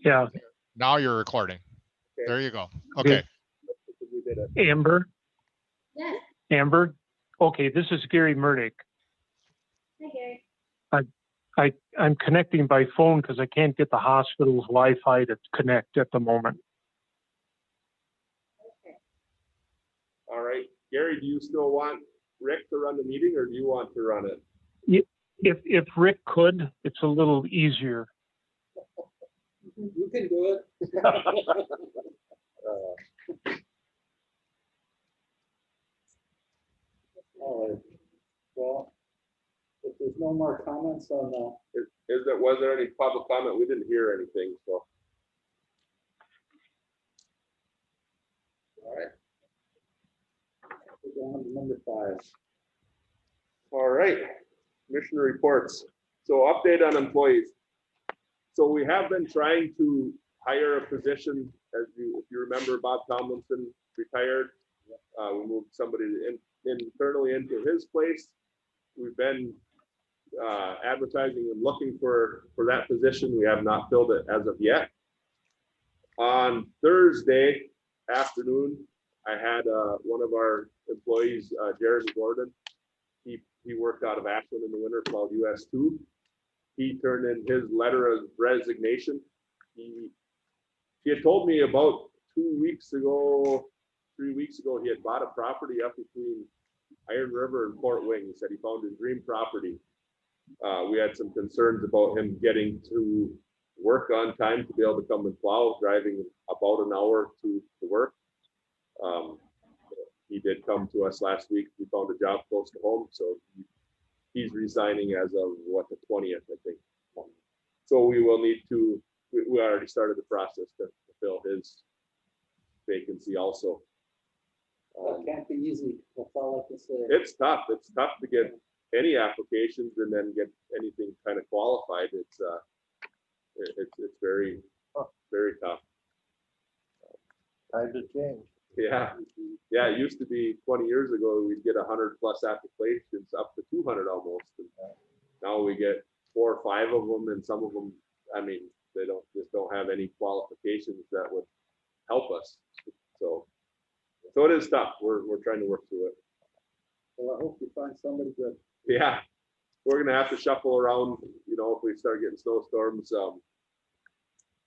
Yeah. Now you're recording. Okay. There you go. Okay. Okay. We did it. Amber? Yes. Amber? Okay, this is Gary Murdick. Hi, Gary. I'm connecting by phone because I can't get the hospital's Wi-Fi to connect at the moment. Okay. All right. Gary, do you still want Rick to run the meeting or do you want to run it? If Rick could, it's a little easier. You can do it. All right. Well, if there's no more comments on the, Was there any public comment? We didn't hear anything, so. All right. we're down to number 5. All right, commissioner reports. So update on employees. So we have been trying to hire a position, if you remember, Bob Tomlinson retired. We moved somebody internally into his place. We've been advertising and looking for that position. We have not filled it as of yet. On Thursday afternoon, I had one of our employees, Jeremy Gordon. He worked out of Ashland in the winter, called US2. He turned in his letter of resignation. He had told me about 3 weeks ago, he had bought a property up between Iron River and Fort Wing. He said he found his dream property. We had some concerns about him getting to work on time to be able to come and plow, driving about an hour to work. He did come to us last week. We found a job close to home, so he's resigning as of the 20th, I think. So we will need to. We already started the process to fill his vacancy also. That can't be easy. That's all I can say. It's tough. It's tough to get any applications and then get anything kind of qualified. It's very tough. Time to change. Yeah. It used to be 20 years ago we'd get 100+ applications, up to 200 almost. And now we get 4 or 5 of them, and some of them, I mean, they don't have any qualifications that would help us. So it is tough. We're trying to work through it. Well, I hope you find somebody good. Yeah, we're gonna have to shuffle around. If we start getting snowstorms,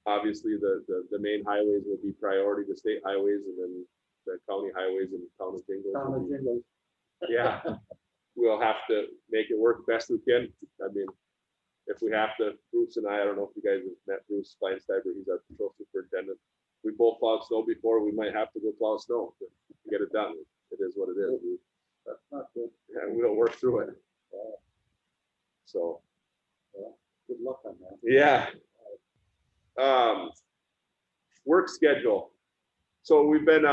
obviously the main highways will be priority, the state highways, and then the county highways and town of Jingles. Yeah, we'll have to make it work best we can. I mean, if we have to, Bruce and I don't know if you guys have met Bruce Feinsteiger, he's our patrol superintendent. We both plowed snow before. We might have to go plow snow to get it done. It is what it is. That's not good. And we'll work through it. So, Good luck on that. yeah. Work schedule. So we've been,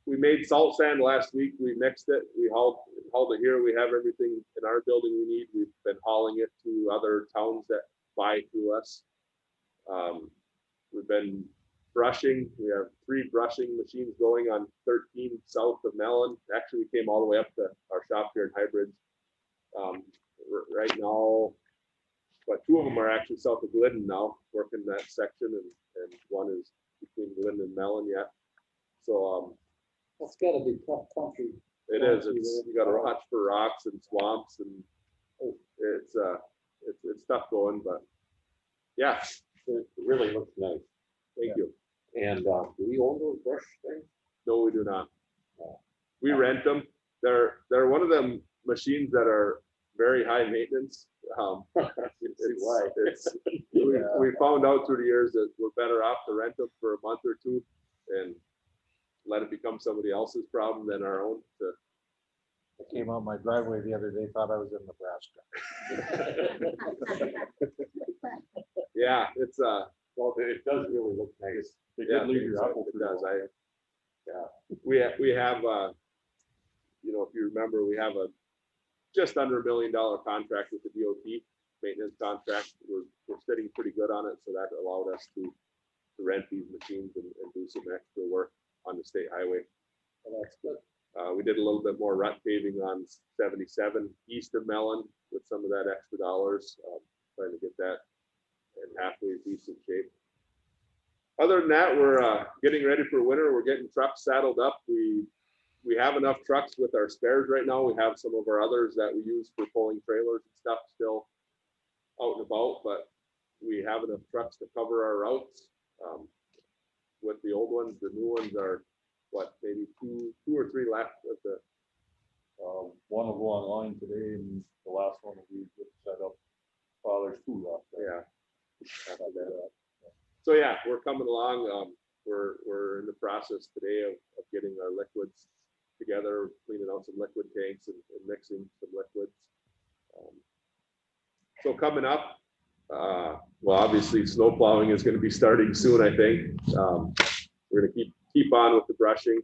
we made salt sand last week. We mixed it. We hauled it here. We have everything in our building we need. We've been hauling it to other towns that buy through us. We've been brushing. We have 3 brushing machines going on 13 south of Mellon. Actually, we came all the way up to our shop here in Hybrids. Right now, but 2 of them are actually south of Glidden now, working that section, and one is between Glidden and Mellon yet. So That's got to be tough country. it is. You got to watch for rocks and swamps, and it's tough going, but yeah, It really looks nice. thank you. And do we own those brush things? No, we do not. We rent them. They're one of them machines that are very high maintenance. We found out through the years that we're better off to rent them for a month or 2 and let it become somebody else's problem than our own. I came out my driveway the other day, thought I was in Nebraska. Yeah, it's Well, it does really look nice. They yeah, did leave your it apple tree. does. We have if you remember, we have a just under $1 million contract with the DOT maintenance contract. We're sitting pretty good on it, so that allowed us to rent these machines and do some extra work on the state highway. Well, that's good. We did a little bit more rut paving on 77 east of Mellon with some of that extra dollars, trying to get that in halfway decent shape. Other than that, we're getting ready for winter. We're getting trucks saddled up. We have enough trucks with our spares right now. We have some of our others that we use for pulling trailers and stuff still out and about, but we have enough trucks to cover our routes. With the old ones, the new ones are what, maybe two or three left of the. One will go online today and the last one will be just set up. There's two left. Yeah. So yeah, we're coming along. We're in the process today of getting our liquids together, cleaning out some liquid tanks and mixing some liquids. So coming up, well, obviously snow plowing is going to be starting soon, I think. We're going to keep on with the brushing.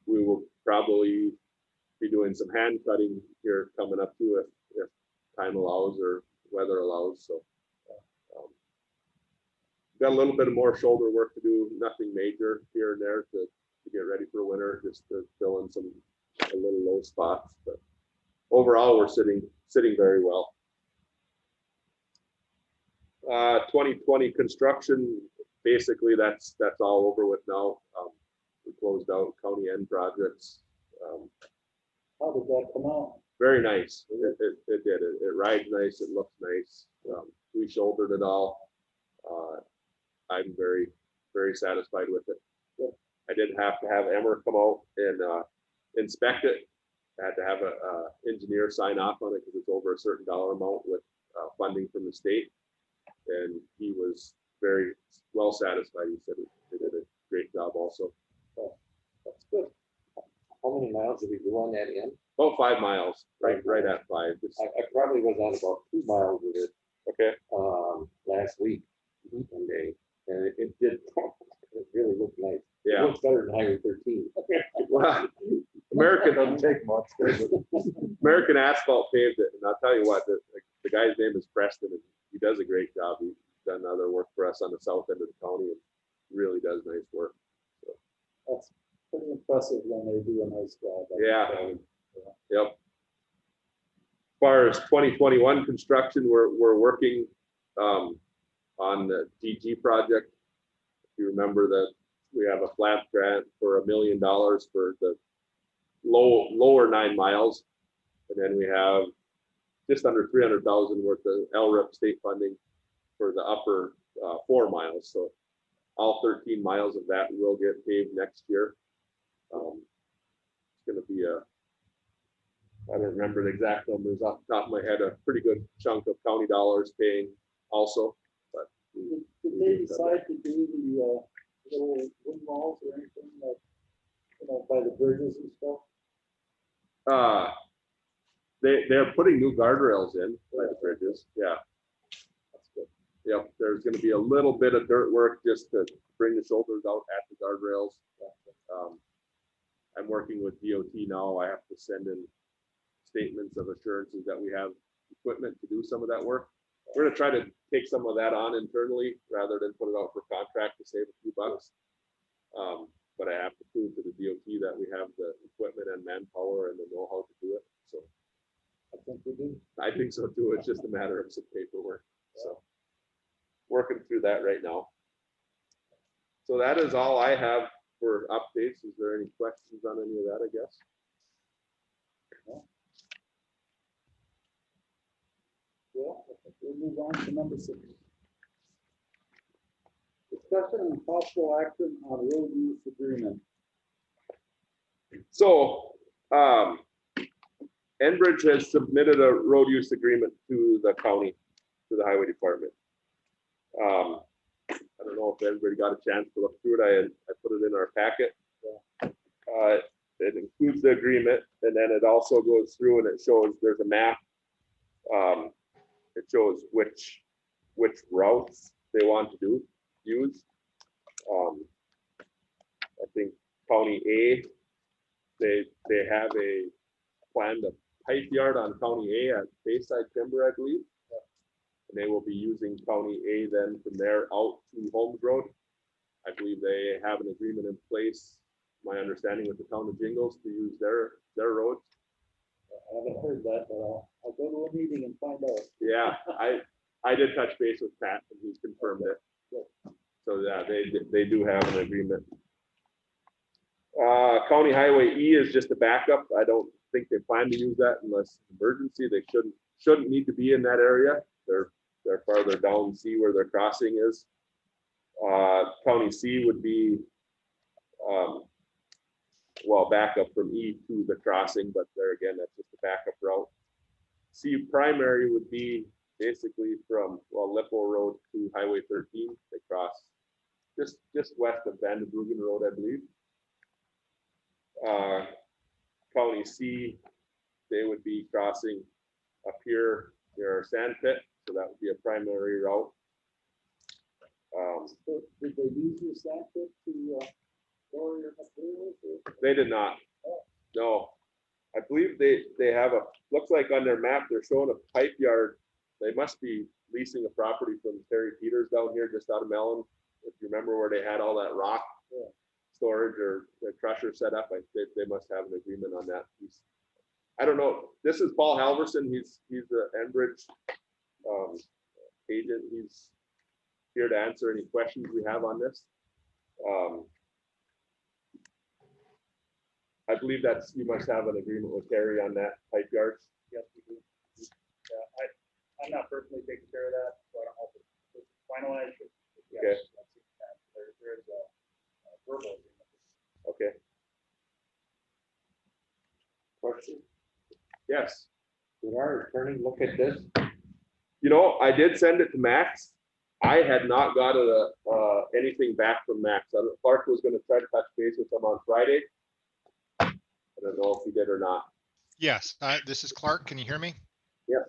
We will probably be doing some hand cutting here coming up too, if time allows or weather allows. So got a little bit of more shoulder work to do, nothing major here and there to get ready for winter, just to fill in a little low spots. But overall, we're sitting very well. 2020 construction, basically that's all over with now. We closed out county end projects. How did that come out? Very nice. It did. It rides nice. It looks nice. We shouldered it all. I'm very, very satisfied with it. I did have to have Emmer come out and inspect it. I had to have a engineer sign off on it because it's over a certain dollar amount with funding from the state. And he was very well satisfied. He said they did a great job also. That's good. How many miles did we do on that end? About 5 miles, right at 5. I probably was on about 2 miles with it, Okay. last week, one day, and it did, it really looked nice. It Yeah. looks better than Highway 13. Well, Doesn't take much, does it? American Asphalt paved it, and I'll tell you what, the guy's name is Preston, and he does a great job. He's done other work for us on the south end of the county, and really does nice work. That's pretty impressive when they do a nice job. Yeah. Yep. As far as 2021 construction, we're working on the DG project. If you remember that we have a flat grant for $1 million for the lower 9 miles, and then we have just under 300,000 worth of LRIP state funding for the upper 4 miles. So all 13 miles of that will get paved next year. It's going to be I don't remember the exact numbers off the top of my head, a pretty good chunk of county dollars paying also. But Did they decide to do the little wind walls or anything that, by the bridges and stuff? they're putting new guardrails in by the bridges. Yeah. That's good. Yep. There's going to be a little bit of dirt work just to bring the shoulders out at the guardrails. I'm working with DOT now. I have to send in statements of assurances that we have equipment to do some of that work. We're going to try to take some of that on internally rather than put it out for contract to save a few bucks. But I have to prove to the DOT that we have the equipment and manpower and the know-how to do it. So I think we do. I think so too. It's just a matter of some paperwork. So working through that right now. So that is all I have for updates. Is there any questions on any of that, I guess? Well, I think we'll move on to number 6. Discussion and possible action on road use agreement. So Enbridge has submitted a road use agreement to the county, to the highway department. I don't know if everybody got a chance to look through it. I put it in our packet. It includes the agreement, and then it also goes through and it shows there's a map. It shows which routes they want to use. I think County A, they have a planned pipe yard on County A at Bayside Timber, I believe. And they will be using County A then from there out to Holmes Road. I believe they have an agreement in place, my understanding, with the town of Jingles to use their roads. I haven't heard that, but I'll go to a meeting and find out. Yeah, I did touch base with Pat and he confirmed it. So yeah, they do have an agreement. County Highway E is just a backup. I don't think they plan to use that unless emergency. They shouldn't need to be in that area. They're farther down C where their crossing is. County C would be well, backup from E to the crossing, but there again, that's just a backup route. C primary would be basically from, well, Lippo Road to Highway 13. They cross just west of Vandenbruggen Road, I believe. County C, they would be crossing up here near our sand pit, so that would be a primary route. So did they use your sand pit to lower your materials? They did not. No. I believe they have looks like on their map, they're showing a pipe yard. They must be leasing a property from Terry Peters down here just out of Mellon. If you remember where they had all that rock storage or the crusher set up, they must have an agreement on that piece. I don't know. This is Paul Halverson. He's the Enbridge agent. He's here to answer any questions we have on this. I believe you must have an agreement with Terry on that pipe yard. Yes, we do. Yeah, I'm not personally taking care of that, so I don't know if it's finalized. Yes, Okay. There is a verbal agreement. Okay. Question, Yes. did our attorney look at this? You know, I did send it to Max. I had not got anything back from Max. Clark was going to try to touch base with him on Friday. I don't know if he did or not. Yes, this is Clark. Can you hear me? Yeah.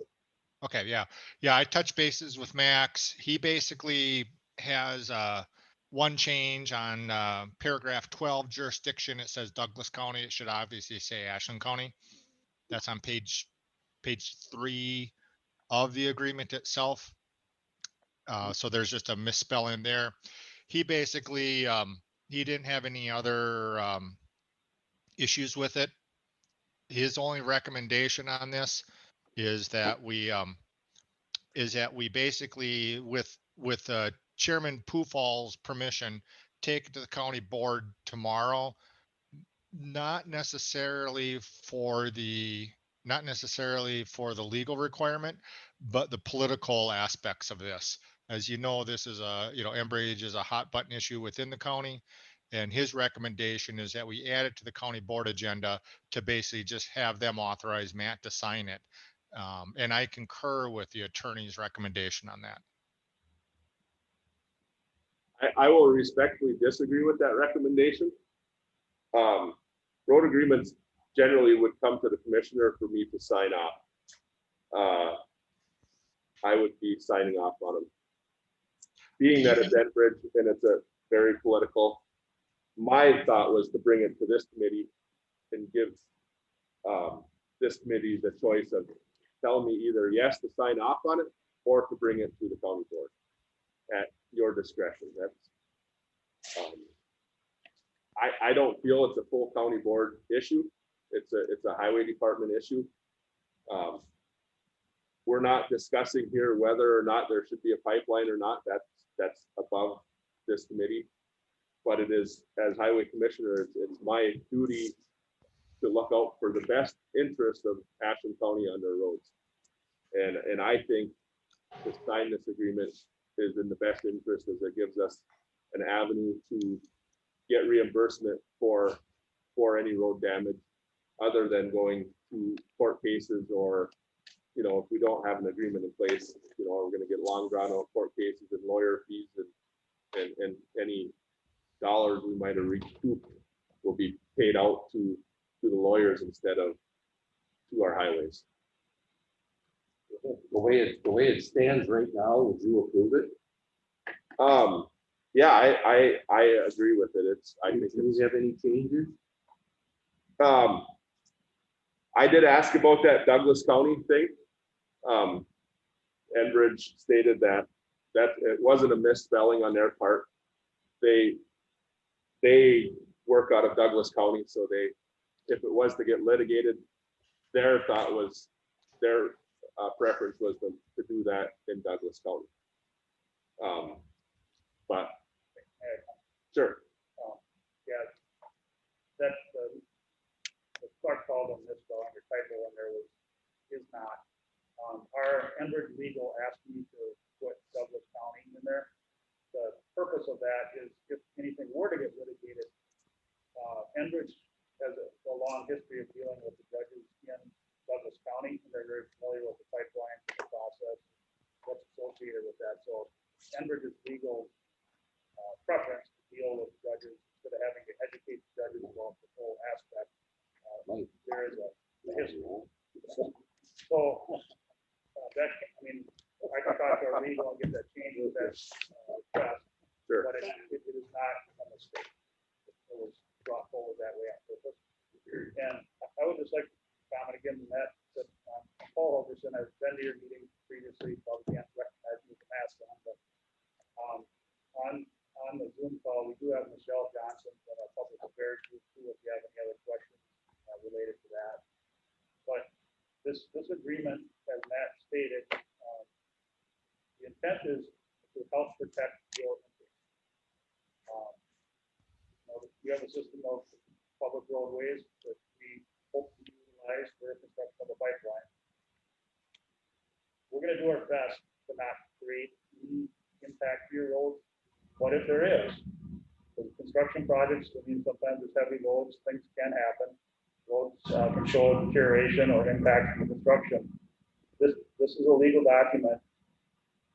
Okay, yeah. Yeah, I touched bases with Max. He basically has one change on paragraph 12 jurisdiction. It says Douglas County. It should obviously say Ashland County. That's on page 3 of the agreement itself. So there's just a misspelling there. He basically, he didn't have any other issues with it. His only recommendation on this is that we basically, with Chairman Pufal's permission, take it to the county board tomorrow. Not necessarily for the legal requirement, but the political aspects of this. As you know, this is Enbridge is a hot button issue within the county. And his recommendation is that we add it to the county board agenda to basically just have them authorize Matt to sign it. And I concur with the attorney's recommendation on that. I will respectfully disagree with that recommendation. Road agreements generally would come to the commissioner for me to sign off. I would be signing off on them. Being that it's Enbridge and it's a very political, my thought was to bring it to this committee and give this committee the choice of telling me either yes to sign off on it or to bring it to the county board at your discretion. That's I don't feel it's a full county board issue. It's a highway department issue. We're not discussing here whether or not there should be a pipeline or not. That's above this committee. But it is, as highway commissioner, it's my duty to look out for the best interest of Ashland County on their roads. And I think to sign this agreement is in the best interest, as it gives us an avenue to get reimbursement for any road damage, other than going to court cases, or if we don't have an agreement in place, we're going to get long drawn out court cases and lawyer fees, and any dollars we might have recouped will be paid out to the lawyers instead of to our highways. The way it stands right now, would you approve it? Yeah, I agree with it. Do you have any changes? I did ask about that Douglas County thing. Enbridge stated that it wasn't a misspelling on their part. They work out of Douglas County, so if it was to get litigated, their thought was their preference was to do that in Douglas County. But, sure, Yeah, that, the clerk called on this, though, under typo, and there was, is not. Our Enbridge legal asked me to put Douglas County in there. The purpose of that is if anything were to get litigated, Enbridge has a long history of dealing with the judges in Douglas County, and they're very familiar with the pipeline process, what's associated with that. So Enbridge's legal preference to deal with judges instead of having to educate the judges about the whole aspect. There is a history. So that, I mean, I can talk to our legal and get that changed with that request, sure. but it is not a mistake. It was brought forward that way on purpose. And I would just like to comment again on that Paul Hoverson, I've been to your meeting previously, probably can't recognize me with the mask on, but on the Zoom call, we do have Michelle Johnson from our public affairs group too, if you have any other questions related to that. But this agreement, as Matt stated, the intent is to help protect your interests. We have a system of public roadways that we hope to utilize for the construction of a pipeline. We're going to do our best to not create any impact to your roads. But if there is, with construction projects, I mean, sometimes there's heavy loads, things can happen. Roads can show deterioration or impact from the construction. This is a legal document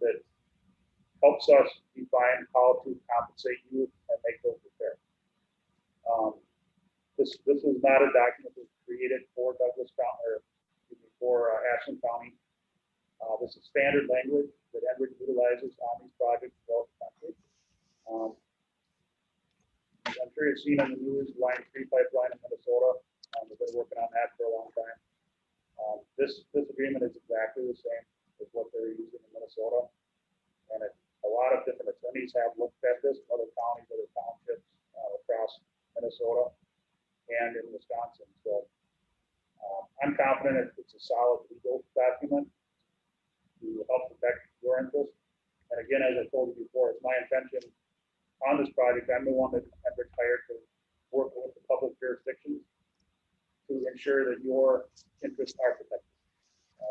that helps us define how to compensate you and make those repairs. This is not a document that's created for Douglas County or for Ashland County. This is standard language that Enbridge utilizes on these projects throughout the country. I'm sure you've seen in the news, Line 3 pipeline in Minnesota. We've been working on that for a long time. This agreement is exactly the same as what they're using in Minnesota. And a lot of different attorneys have looked at this, other counties, other townships across Minnesota and in Wisconsin. So I'm confident it's a solid legal document to help protect your interests. And again, as I told you before, it's my intention on this project, I'm the one that Enbridge hired to work with the public jurisdictions to ensure that your interests are protected.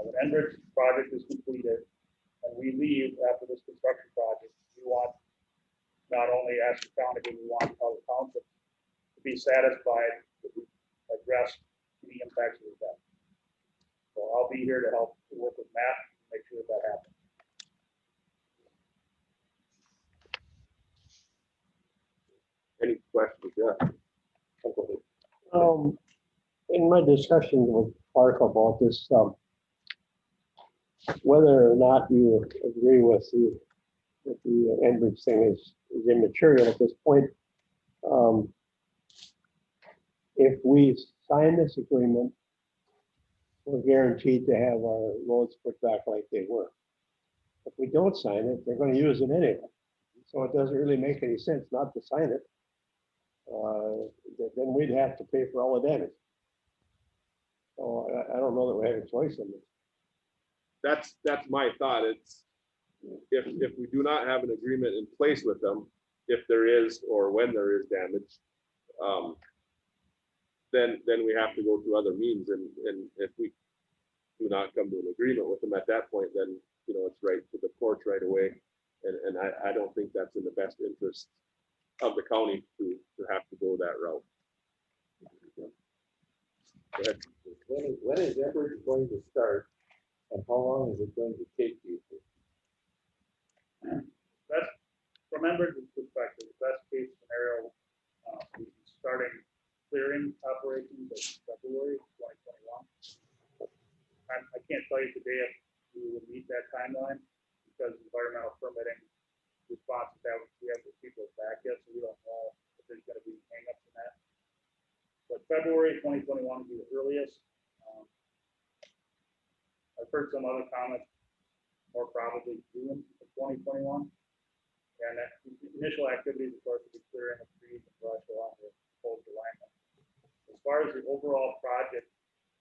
When Enbridge project is completed and we leave after this construction project, we want not only Ashland County, but we want other townships to be satisfied that we address any impacts of that. So I'll be here to help work with Matt to make sure that happens. Any questions? Yeah. In my discussion with Clark about this, whether or not you agree with the Enbridge thing is immaterial at this point. If we sign this agreement, we're guaranteed to have our roads put back like they were. If we don't sign it, they're going to use it anyway. So it doesn't really make any sense not to sign it. Then we'd have to pay for all the damage. So I don't know that we have a choice in this. That's my thought. It's if we do not have an agreement in place with them, if there is or when there is damage, then we have to go through other means. And if we do not come to an agreement with them at that point, then it's right to the courts right away. And I don't think that's in the best interest of the county to have to go that route. Go ahead. When is Enbridge going to start, and how long is it going to take you? That's from Enbridge's perspective, the best case scenario, starting clearing operations in February 2021. I can't tell you today if we will meet that timeline because environmental permitting responses we have the people back yet, so we don't know if there's going to be hang-ups in that. But February 2021 will be the earliest. I've heard some other comments, more probably June of 2021. And that initial activities, of course, will be clearing of trees and brush along the proposed alignment. As far as the overall project,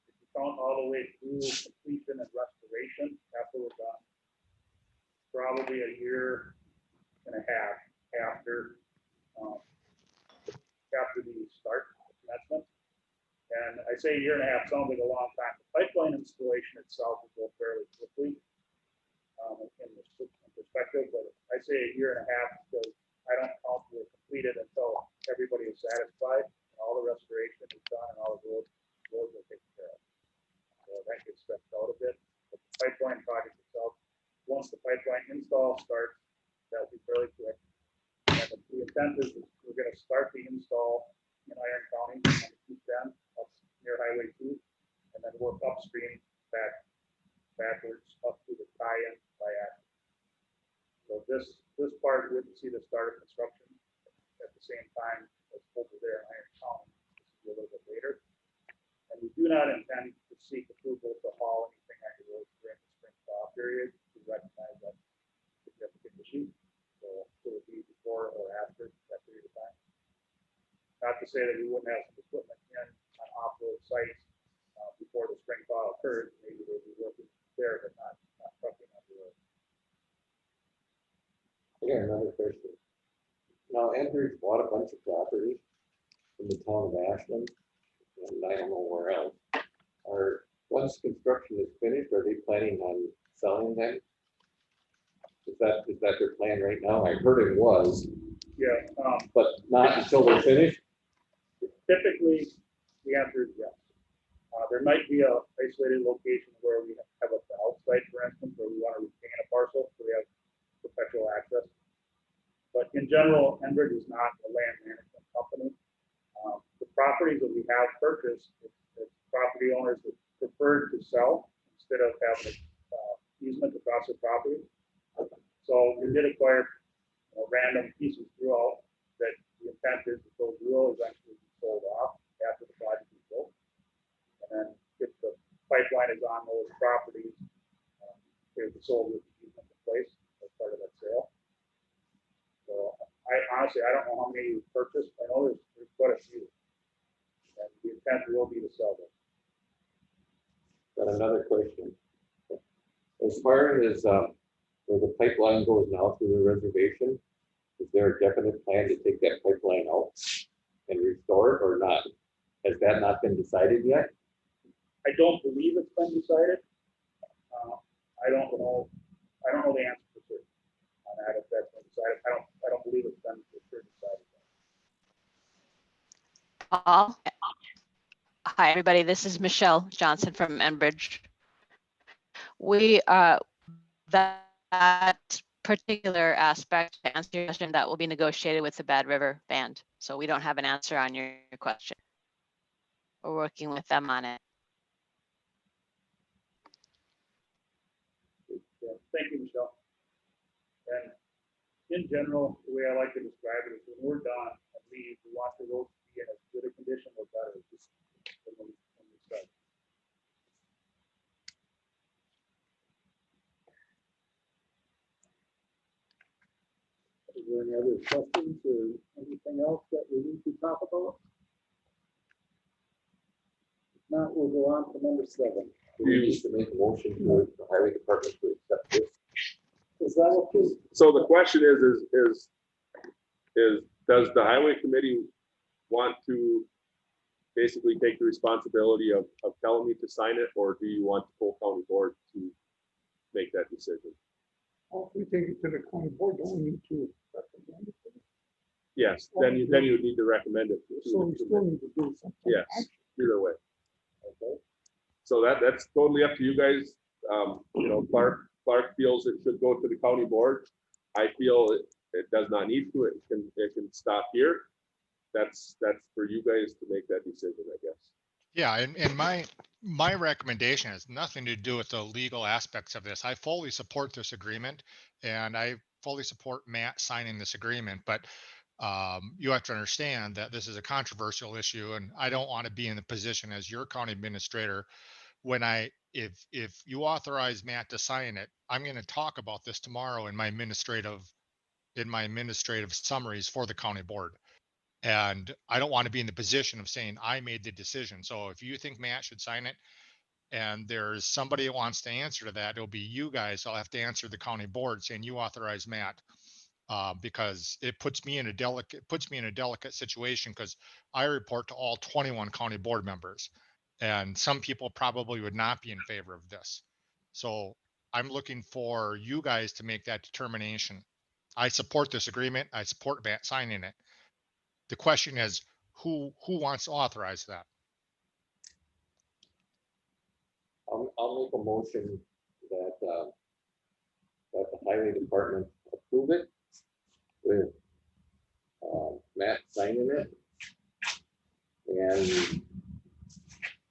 if you count all the way through completion and restoration after we're done. Probably a year and a half after, after the start of commencement. And I say a year and a half sounds like a long time. The pipeline installation itself will go fairly quickly in perspective, but I say a year and a half because I don't count we're completed until everybody is satisfied and all the restoration is done and all the roads are taken care of. So that gets stretched out a bit. But the pipeline project itself, once the pipeline install starts, that'll be fairly quick. And the intent is we're going to start the install in Iron County on the East End, up near Highway 2, and then work upstream backwards up to the tie-in by Akron. So this part wouldn't see the start of construction at the same time as over there in Iron County. This will be a little bit later. And we do not intend to seek approval to haul anything on the roads during the spring thaw period. We recognize that significant issue. So it would be before or after that period of time. Not to say that we wouldn't have some equipment in on off-road sites before the spring thaw occurs. Maybe they'd be working there, but not trucking on the road. Yeah, another question. Now, Enbridge bought a bunch of property in the town of Ashland, and I don't know where else. Once construction is finished, are they planning on selling them? Is that their plan right now? I heard it was, Yeah, but not until they're finished? typically the answer is yes. There might be a isolated location where we have a valve site, for instance, where we want to retain a parcel, so we have perpetual access. But in general, Enbridge is not a land management company. The properties that we have purchased, it's property owners that preferred to sell instead of having easement across the property. So we did acquire random pieces throughout that the intent is that those will eventually be sold off after the project is built. And then if the pipeline is on those properties, they'll be sold with the easement in place as part of that sale. So I honestly, I don't know how many we purchased. I know there's quite a few. And the intent will be to sell them. Got another question. As far as where the pipeline goes now through the reservation, is there a definite plan to take that pipeline out and restore it or not? Has that not been decided yet? I don't believe it's been decided. I don't know the answer for certain on that, if that's been decided. I don't believe it's been for sure decided. Paul. Hi, everybody. This is Michelle Johnson from Enbridge. We, that particular aspect, to answer your question, that will be negotiated with the Bad River Band. So we don't have an answer on your question. We're working with them on it. Yeah, thank you, Michelle. And in general, the way I like to describe it is when we're done and leave, we want the roads to be in as good a condition or better than when we start. Is there any other questions or anything else that we need to talk about? If not, we'll go on to number 7. Do you need to make a motion to the highway department to accept this? Is that okay? So the question is does the highway committee want to basically take the responsibility of telling me to sign it, or do you want the full county board to make that decision? Well, if we take it to the county board, don't we need to recommend it? Yes, then you would need to recommend it. So we still need to do something. Yes, either way. Okay. So that's totally up to you guys. Clark feels it should go to the county board. I feel it does not need to. It can stop here. That's for you guys to make that decision, I guess. Yeah, and my recommendation has nothing to do with the legal aspects of this. I fully support this agreement, and I fully support Matt signing this agreement, but you have to understand that this is a controversial issue, and I don't want to be in the position as your county administrator when if you authorize Matt to sign it, I'm going to talk about this tomorrow in my administrative summaries for the county board. And I don't want to be in the position of saying I made the decision. So if you think Matt should sign it, and there's somebody that wants to answer to that, it'll be you guys. I'll have to answer the county board saying you authorize Matt. Because it puts me in a delicate situation because I report to all 21 county board members. And some people probably would not be in favor of this. So I'm looking for you guys to make that determination. I support this agreement. I support Matt signing it. The question is, who wants to authorize that? I'll make a motion that, that the highway department approve it with Matt signing it. And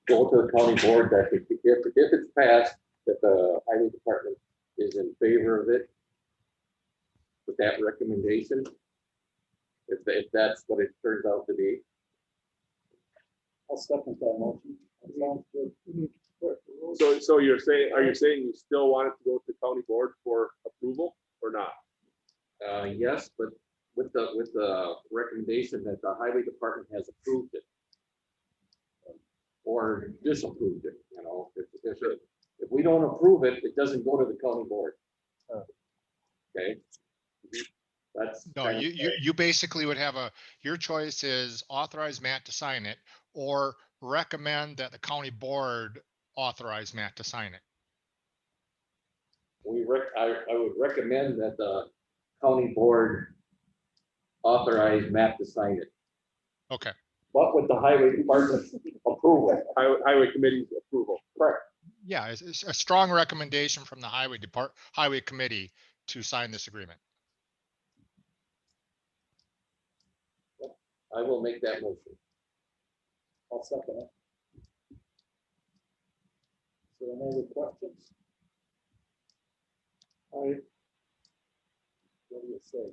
go to the county board that if it's passed, that the highway department is in favor of it with that recommendation. If that's what it turns out to be. I'll second that motion. That sounds good. So you're saying, are you saying you still want it to go to county board for approval or not? Yes, but with the recommendation that the highway department has approved it. Or disapproved it, you know, if we don't approve it, it doesn't go to the county board. Okay. That's. No, kind of- you basically would have your choice is authorize Matt to sign it or recommend that the county board authorize Matt to sign it. I would recommend that the county board authorize Matt to sign it, Okay. but with the highway department's approval. Highway committee's approval. Correct. Yeah, it's a strong recommendation from the highway committee to sign this agreement. I will make that motion. I'll second it. So any other questions? All right. What do you say?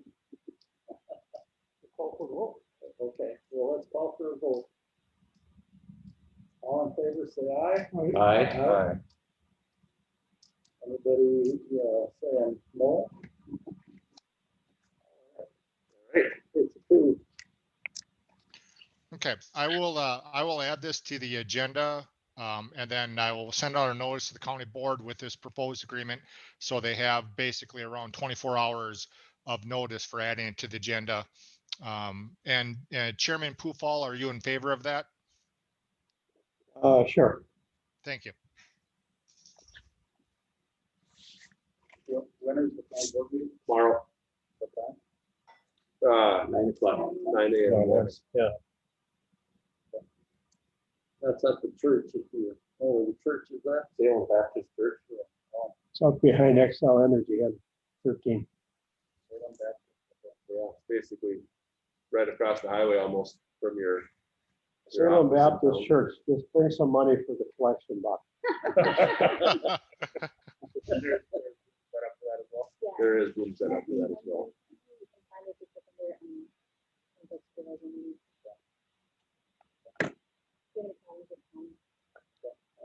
Call for the vote. Okay, well, let's call for a vote. All in favor, say aye. Aye. Anybody saying no? Right. It's approved. Okay, I will add this to the agenda. And then I will send out a notice to the county board with this proposed agreement. So they have basically around 24 hours of notice for adding it to the agenda. And Chairman Poofall, are you in favor of that? Sure. Thank you. When is the county board meeting? Tomorrow, What time? 9 o'clock. 9 a.m. Yeah. That's at the church. If you know where the church is at. Salem Baptist Church. It's up behind Excel Energy on 13. Yeah, basically right across the highway almost from your Salem office in Baptist town. Church, just bring some money for the collection box. There is room set up for that as well.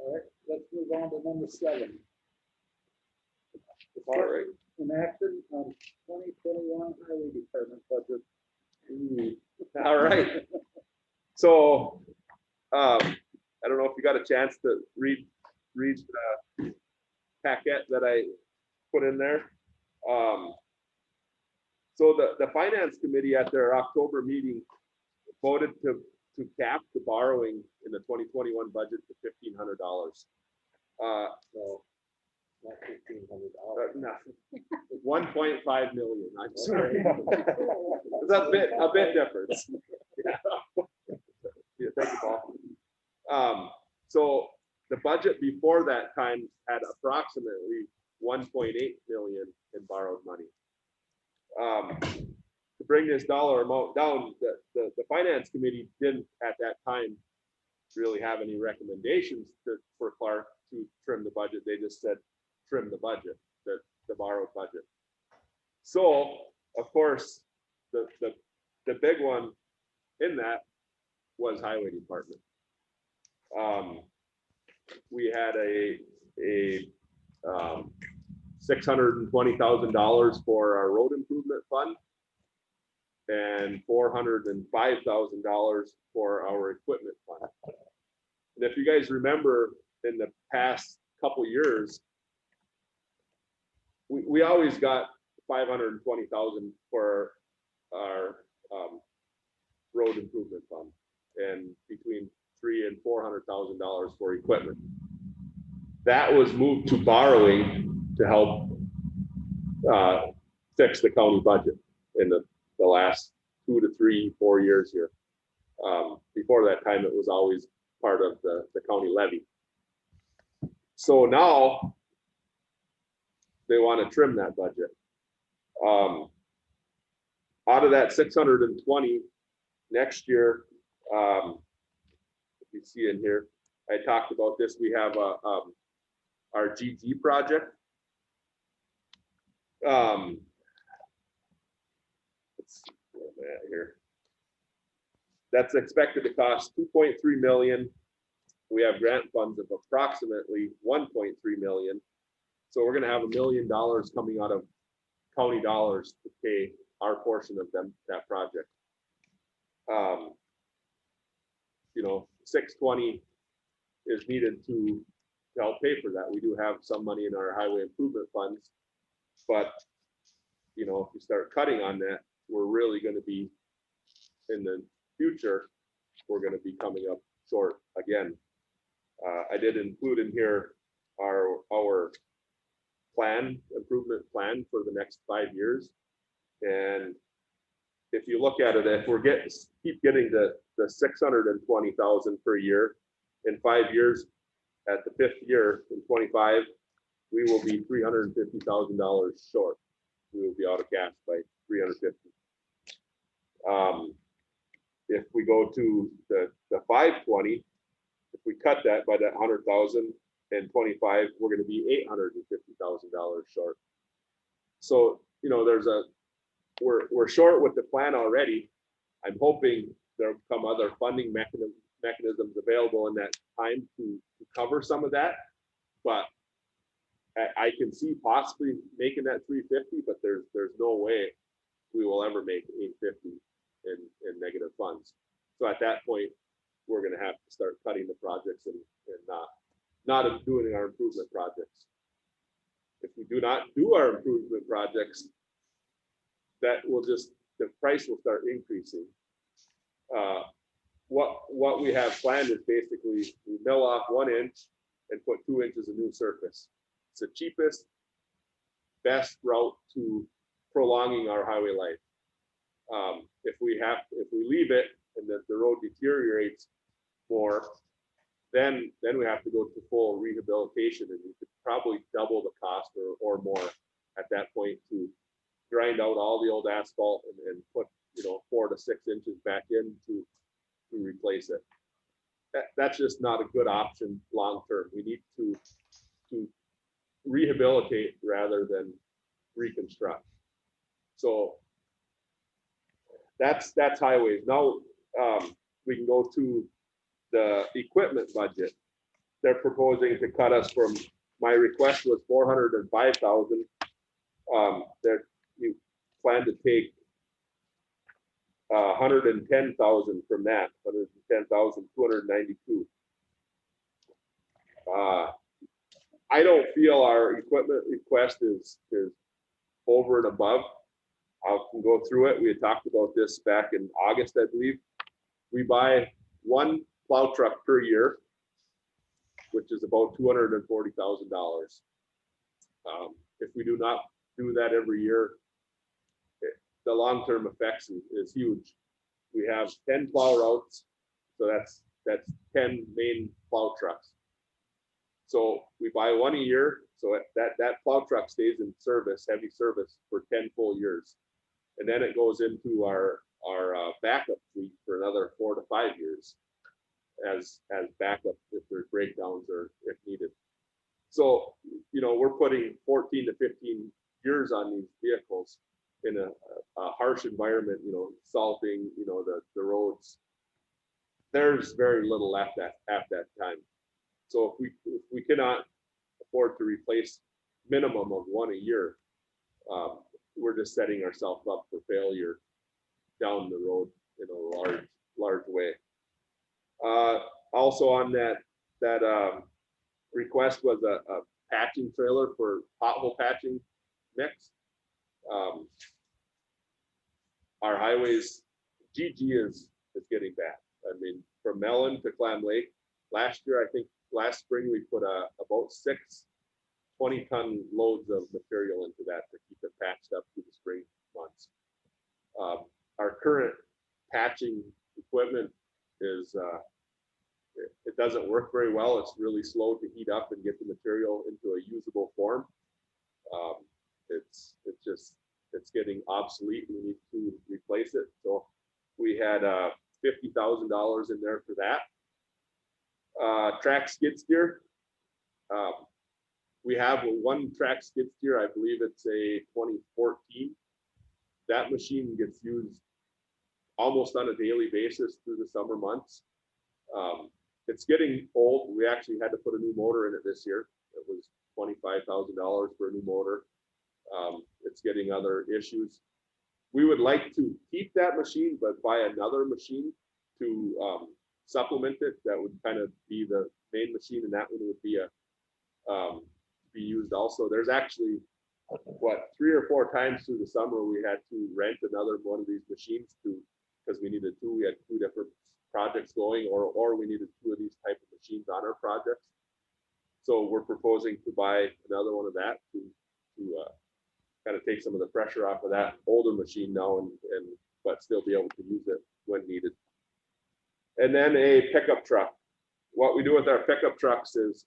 All right, let's move on to number 7. All right. Enacted on 2021 highway department budget. All right. So, I don't know if you got a chance to read the packet that I put in there. So the finance committee at their October meeting voted to cap the borrowing in the 2021 budget to $1,500. No, not $1,500. No, 1.5 million. I'm sorry. It's a bit different. Yeah, thank you, Paul. So the budget before that time had approximately 1.8 million in borrowed money. To bring this dollar amount down, the finance committee didn't at that time really have any recommendations for Clark to trim the budget. They just said trim the budget, the borrowed budget. So of course, the big one in that was highway department. We had a $620,000 for our road improvement fund and $405,000 for our equipment fund. And if you guys remember, in the past couple years, we always got 520,000 for our road improvement fund, and between $300,000 and $400,000 for equipment. That was moved to borrowing to help fix the county budget in the last 2 to 3, 4 years here. Before that time, it was always part of the county levy. So now they want to trim that budget. Out of that 620 next year, if you see in here, I talked about this. We have our GG project. Let's see where I'm at here. That's expected to cost 2.3 million. We have grant funds of approximately 1.3 million. So we're going to have $1 million coming out of county dollars to pay our portion of that project. You know, 620 is needed to help pay for that. We do have some money in our highway improvement funds, but you know, if you start cutting on that, we're really going to be in the future, we're going to be coming up short again. I did include in here our improvement plan for the next 5 years. And if you look at it, if we're keep getting the 620,000 per year in 5 years, at the 5th year in 25, we will be $350,000 short. We will be out of cash by 350. If we go to the 520, if we cut that by that 100,000 in 25, we're going to be $850,000 short. So you know, we're short with the plan already. I'm hoping there'll come other funding mechanisms available in that time to cover some of that, but I can see possibly making that 350, but there's no way we will ever make 850 in negative funds. So at that point, we're going to have to start cutting the projects and not doing our improvement projects. If we do not do our improvement projects, that will the price will start increasing. What we have planned is basically we mill off 1 inch and put 2 inches of new surface. It's the cheapest, best route to prolonging our highway life. If we leave it and the road deteriorates more, then we have to go to full rehabilitation, and we could probably double the cost or more at that point to grind out all the old asphalt and put 4 to 6 inches back in to replace it. That's just not a good option long term. We need to rehabilitate rather than reconstruct. So that's highways. Now we can go to the equipment budget. They're proposing to cut us from, my request was 405,000. You plan to take 110,000 from that, 110,292. I don't feel our equipment request is over and above. I can go through it. We had talked about this back in August, I believe. We buy 1 plow truck per year, which is about $240,000. If we do not do that every year, the long-term effects is huge. We have 10 plow routes, so that's 10 main plow trucks. So we buy 1 a year, so that plow truck stays in service, heavy service, for 10 full years, and then it goes into our backup fleet for another 4 to 5 years as backup if there's breakdowns or if needed. So we're putting 14 to 15 years on these vehicles in a harsh environment, salting, the roads. There's very little left at that time. So if we cannot afford to replace minimum of 1 a year, we're just setting ourselves up for failure down the road in a large way. Also on that request was a patching trailer for pothole patching mix. Our highways, GG is getting bad. I mean, from Mellon to Clam Lake, last year, I think last spring, we put about 6 20-ton loads of material into that to keep it patched up through the spring months. Our current patching equipment is, it doesn't work very well. It's really slow to heat up and get the material into a usable form. It's getting obsolete. We need to replace it. So we had $50,000 in there for that. Track skid steer. We have one track skid steer. I believe it's a 2014. That machine gets used almost on a daily basis through the summer months. It's getting old. We actually had to put a new motor in it this year. It was $25,000 for a new motor. It's getting other issues. We would like to keep that machine, but buy another machine to supplement it. That would kind of be the main machine, and that one would be be used also. There's actually, what, 3 or 4 times through the summer we had to rent another one of these machines because we needed 2. We had 2 different projects going, or we needed 2 of these type of machines on our projects. So we're proposing to buy another one of that to kind of take some of the pressure off of that older machine now, but still be able to use it when needed. And then a pickup truck. What we do with our pickup trucks is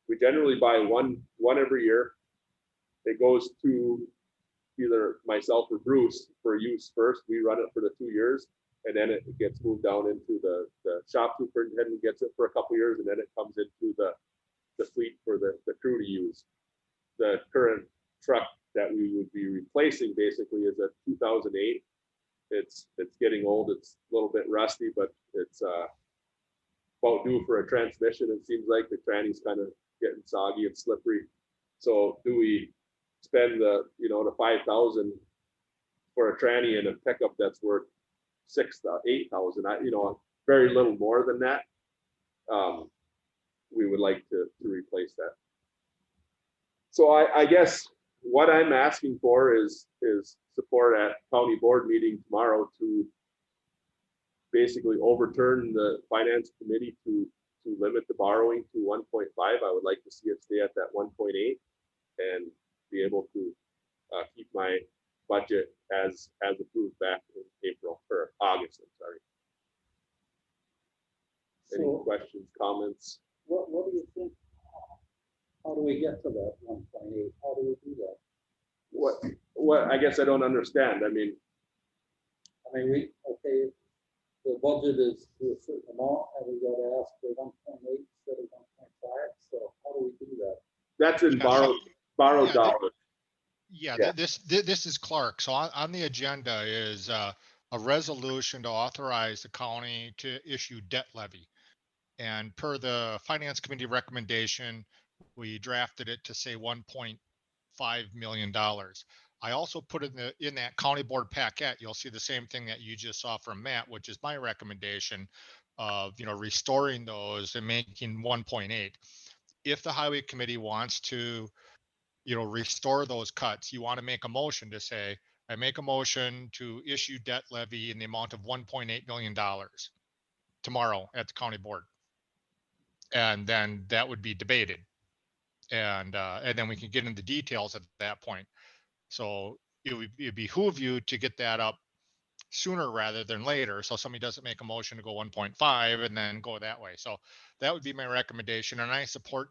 we generally buy one every year. It goes to either myself or Bruce for use first. We run it for the 2 years, and then it gets moved down into the shop superintendent gets it for a couple years, and then it comes into the fleet for the crew to use. The current truck that we would be replacing basically is a 2008. It's getting old. It's a little bit rusty, but it's about due for a transmission. It seems like the tranny's kind of getting soggy and slippery. So do we spend the $5,000 for a tranny and a pickup that's worth $6,000, $8,000? Very little more than that. We would like to replace that. So I guess what I'm asking for is support at county board meeting tomorrow to basically overturn the finance committee to limit the borrowing to 1.5. I would like to see it stay at that 1.8 and be able to keep my budget as approved back in April or August. I'm sorry. Any questions, comments? What do you think? How do we get to that 1.8? How do we do that? What I guess I don't understand. I mean, the budget is to a certain amount, and we got to ask for 1.8 instead of 1.5. So how do we do that? That's in borrowed dollars. Yeah, this is Clark. So on the agenda is a resolution to authorize the county to issue debt levy. And per the finance committee recommendation, we drafted it to say $1.5 million. I also put in that county board packet, you'll see the same thing that you just saw from Matt, which is my recommendation of restoring those and making 1.8. If the highway committee wants to restore those cuts, you want to make a motion to say, I make a motion to issue debt levy in the amount of $1.8 million tomorrow at the county board. And then that would be debated. And then we can get into details at that point. So it would behoove you to get that up sooner rather than later. So somebody doesn't make a motion to go 1.5 and then go that way. So that would be my recommendation. And I support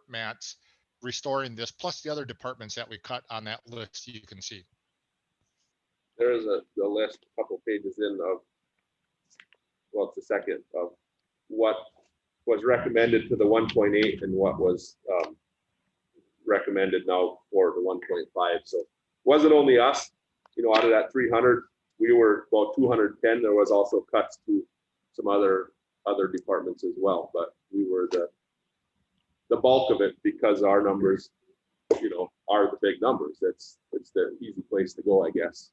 Matt's restoring this, plus the other departments that we cut on that list you can see. There's the list, a couple pages in of, well, it's the second of what was recommended to the 1.8 and what was recommended now for the 1.5. So it wasn't only us, out of that 300, we were about 210. There was also cuts to some other departments as well, but we were the bulk of it because our numbers, are the big numbers. It's the easy place to go, I guess.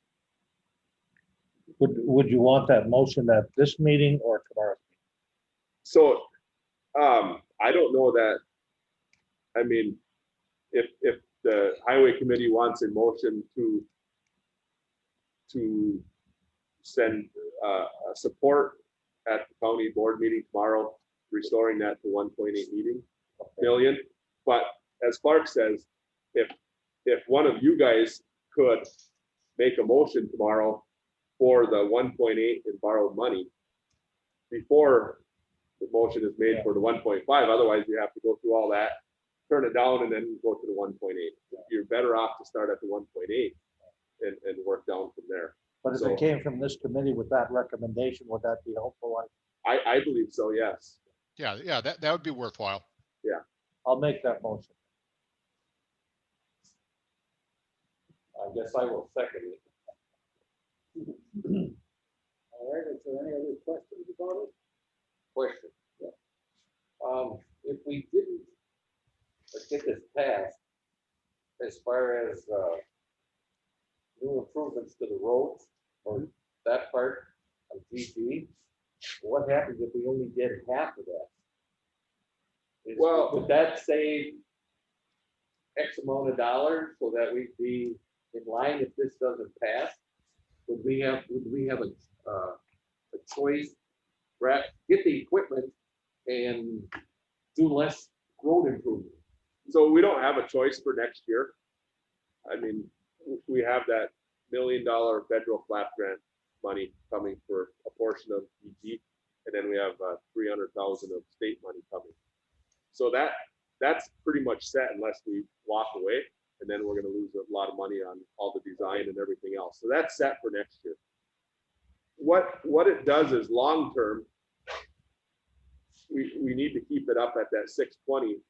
Would you want that motion at this meeting or tomorrow? So I don't know that, I mean, if the highway committee wants a motion to send support at the county board meeting tomorrow, restoring that to 1.8 million. But as Clark says, if one of you guys could make a motion tomorrow for the 1.8 in borrowed money before the motion is made for the 1.5, otherwise you have to go through all that, turn it down, and then go to the 1.8. You're better off to start at the 1.8 and work down from there. But if So- it came from this committee with that recommendation, would that be helpful? I believe so, yes. Yeah, that would be worthwhile. I'll make that motion. I guess I will second it. All right, is there any other questions about it? Question. If we didn't get this passed, as far as new improvements to the roads or that part of GG, what happens if we only did half of that? Well- Would that save X amount of dollars so that we'd be in line if this doesn't pass? Would we have a choice, get the equipment and do less road improvement? So we don't have a choice for next year. I mean, we have that $1 million federal flap grant money coming for a portion of EG, and then we have 300,000 of state money coming. So that's pretty much set unless we walk away, and then we're going to lose a lot of money on all the design and everything else. So that's set for next year. What it does is long term, we need to keep it up at that 620.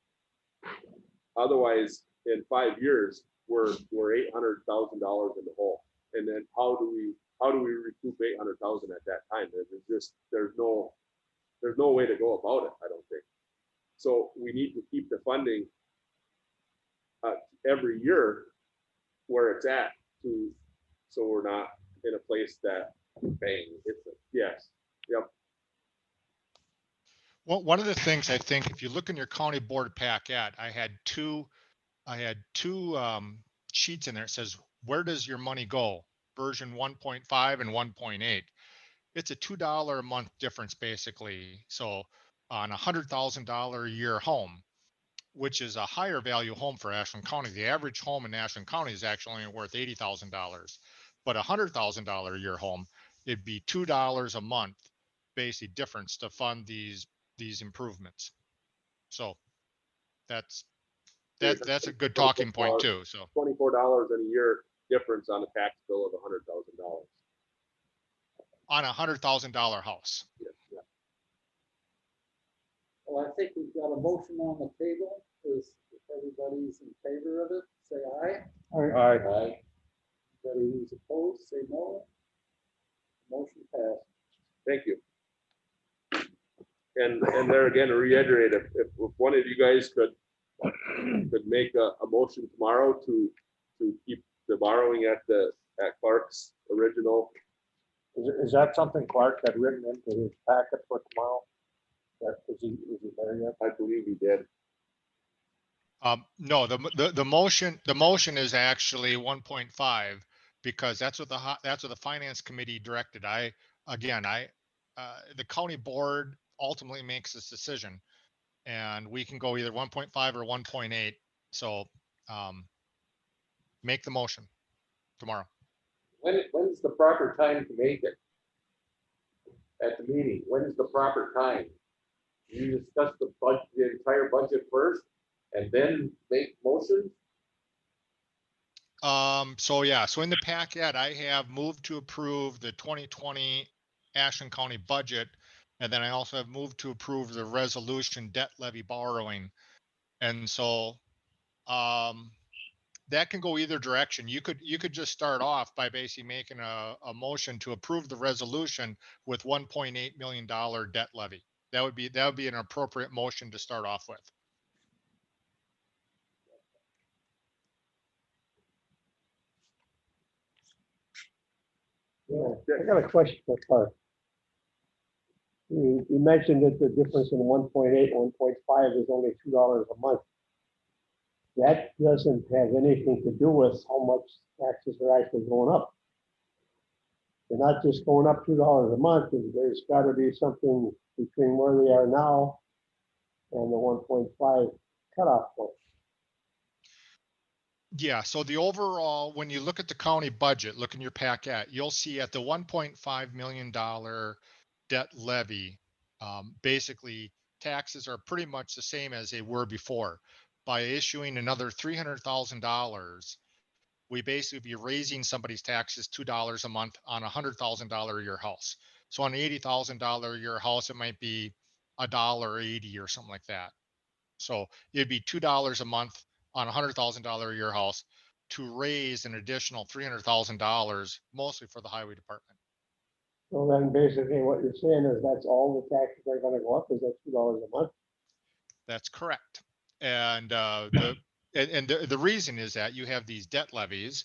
Otherwise, in 5 years, we're $800,000 in the hole. And then how do we recoup 800,000 at that time? There's no way to go about it, I don't think. So we need to keep the funding every year where it's at, so we're not in a place that bang hits it. Yes. Yep. Well, one of the things I think, if you look in your county board packet, I had two sheets in there. It says, where does your money go? Version 1.5 and 1.8. It's a $2 a month difference, basically. So on a $100,000 a year home, which is a higher value home for Ashland County, the average home in Ashland County is actually only worth $80,000. But a $100,000 a year home, it'd be $2 a month, basically difference to fund these improvements. So that's a good talking point too. So $24 in a year difference on a tax bill of $100,000. on a $100,000 house. Yeah, yeah. Well, I think we've got a motion on the table. If everybody's in favor of it, say aye. Aye. Anybody who's opposed, say no. Motion passed. Thank you. And there again, to reiterate, if one of you guys could make a motion tomorrow to keep the borrowing at Clark's original. Is that something Clark had written into his packet for tomorrow? Is he there yet? I believe he did. No, the motion is actually 1.5 because that's what the finance committee directed. The county board ultimately makes this decision, and we can go either 1.5 or 1.8. So make the motion tomorrow. When's the proper time to make it? At the meeting, when is the proper time? You discuss the budget, the entire budget first, and then make motions? So in the packet, I have moved to approve the 2020 Ashland County budget. And then I also have moved to approve the resolution debt levy borrowing. And so that can go either direction. You could just start off by basically making a motion to approve the resolution with $1.8 million debt levy. That would be an appropriate motion to start off with. Yeah, I got a question for Clark. You mentioned that the difference in 1.8 and 1.5 is only $2 a month. That doesn't have anything to do with how much taxes are actually going up. They're not just going up $2 a month. There's got to be something between where they are now and the 1.5 cutoff point. Yeah, so the overall, when you look at the county budget, look in your packet, you'll see at the $1.5 million debt levy, basically taxes are pretty much the same as they were before. By issuing another $300,000, we basically be raising somebody's taxes $2 a month on a $100,000 a year house. So on an $80,000 a year house, it might be $1.80 or something like that. So it'd be $2 a month on a $100,000 a year house to raise an additional $300,000, mostly for the highway department. So then basically what you're saying is that's all the taxes are going to go up, is that $2 a month? That's correct. And the reason is that you have these debt levies,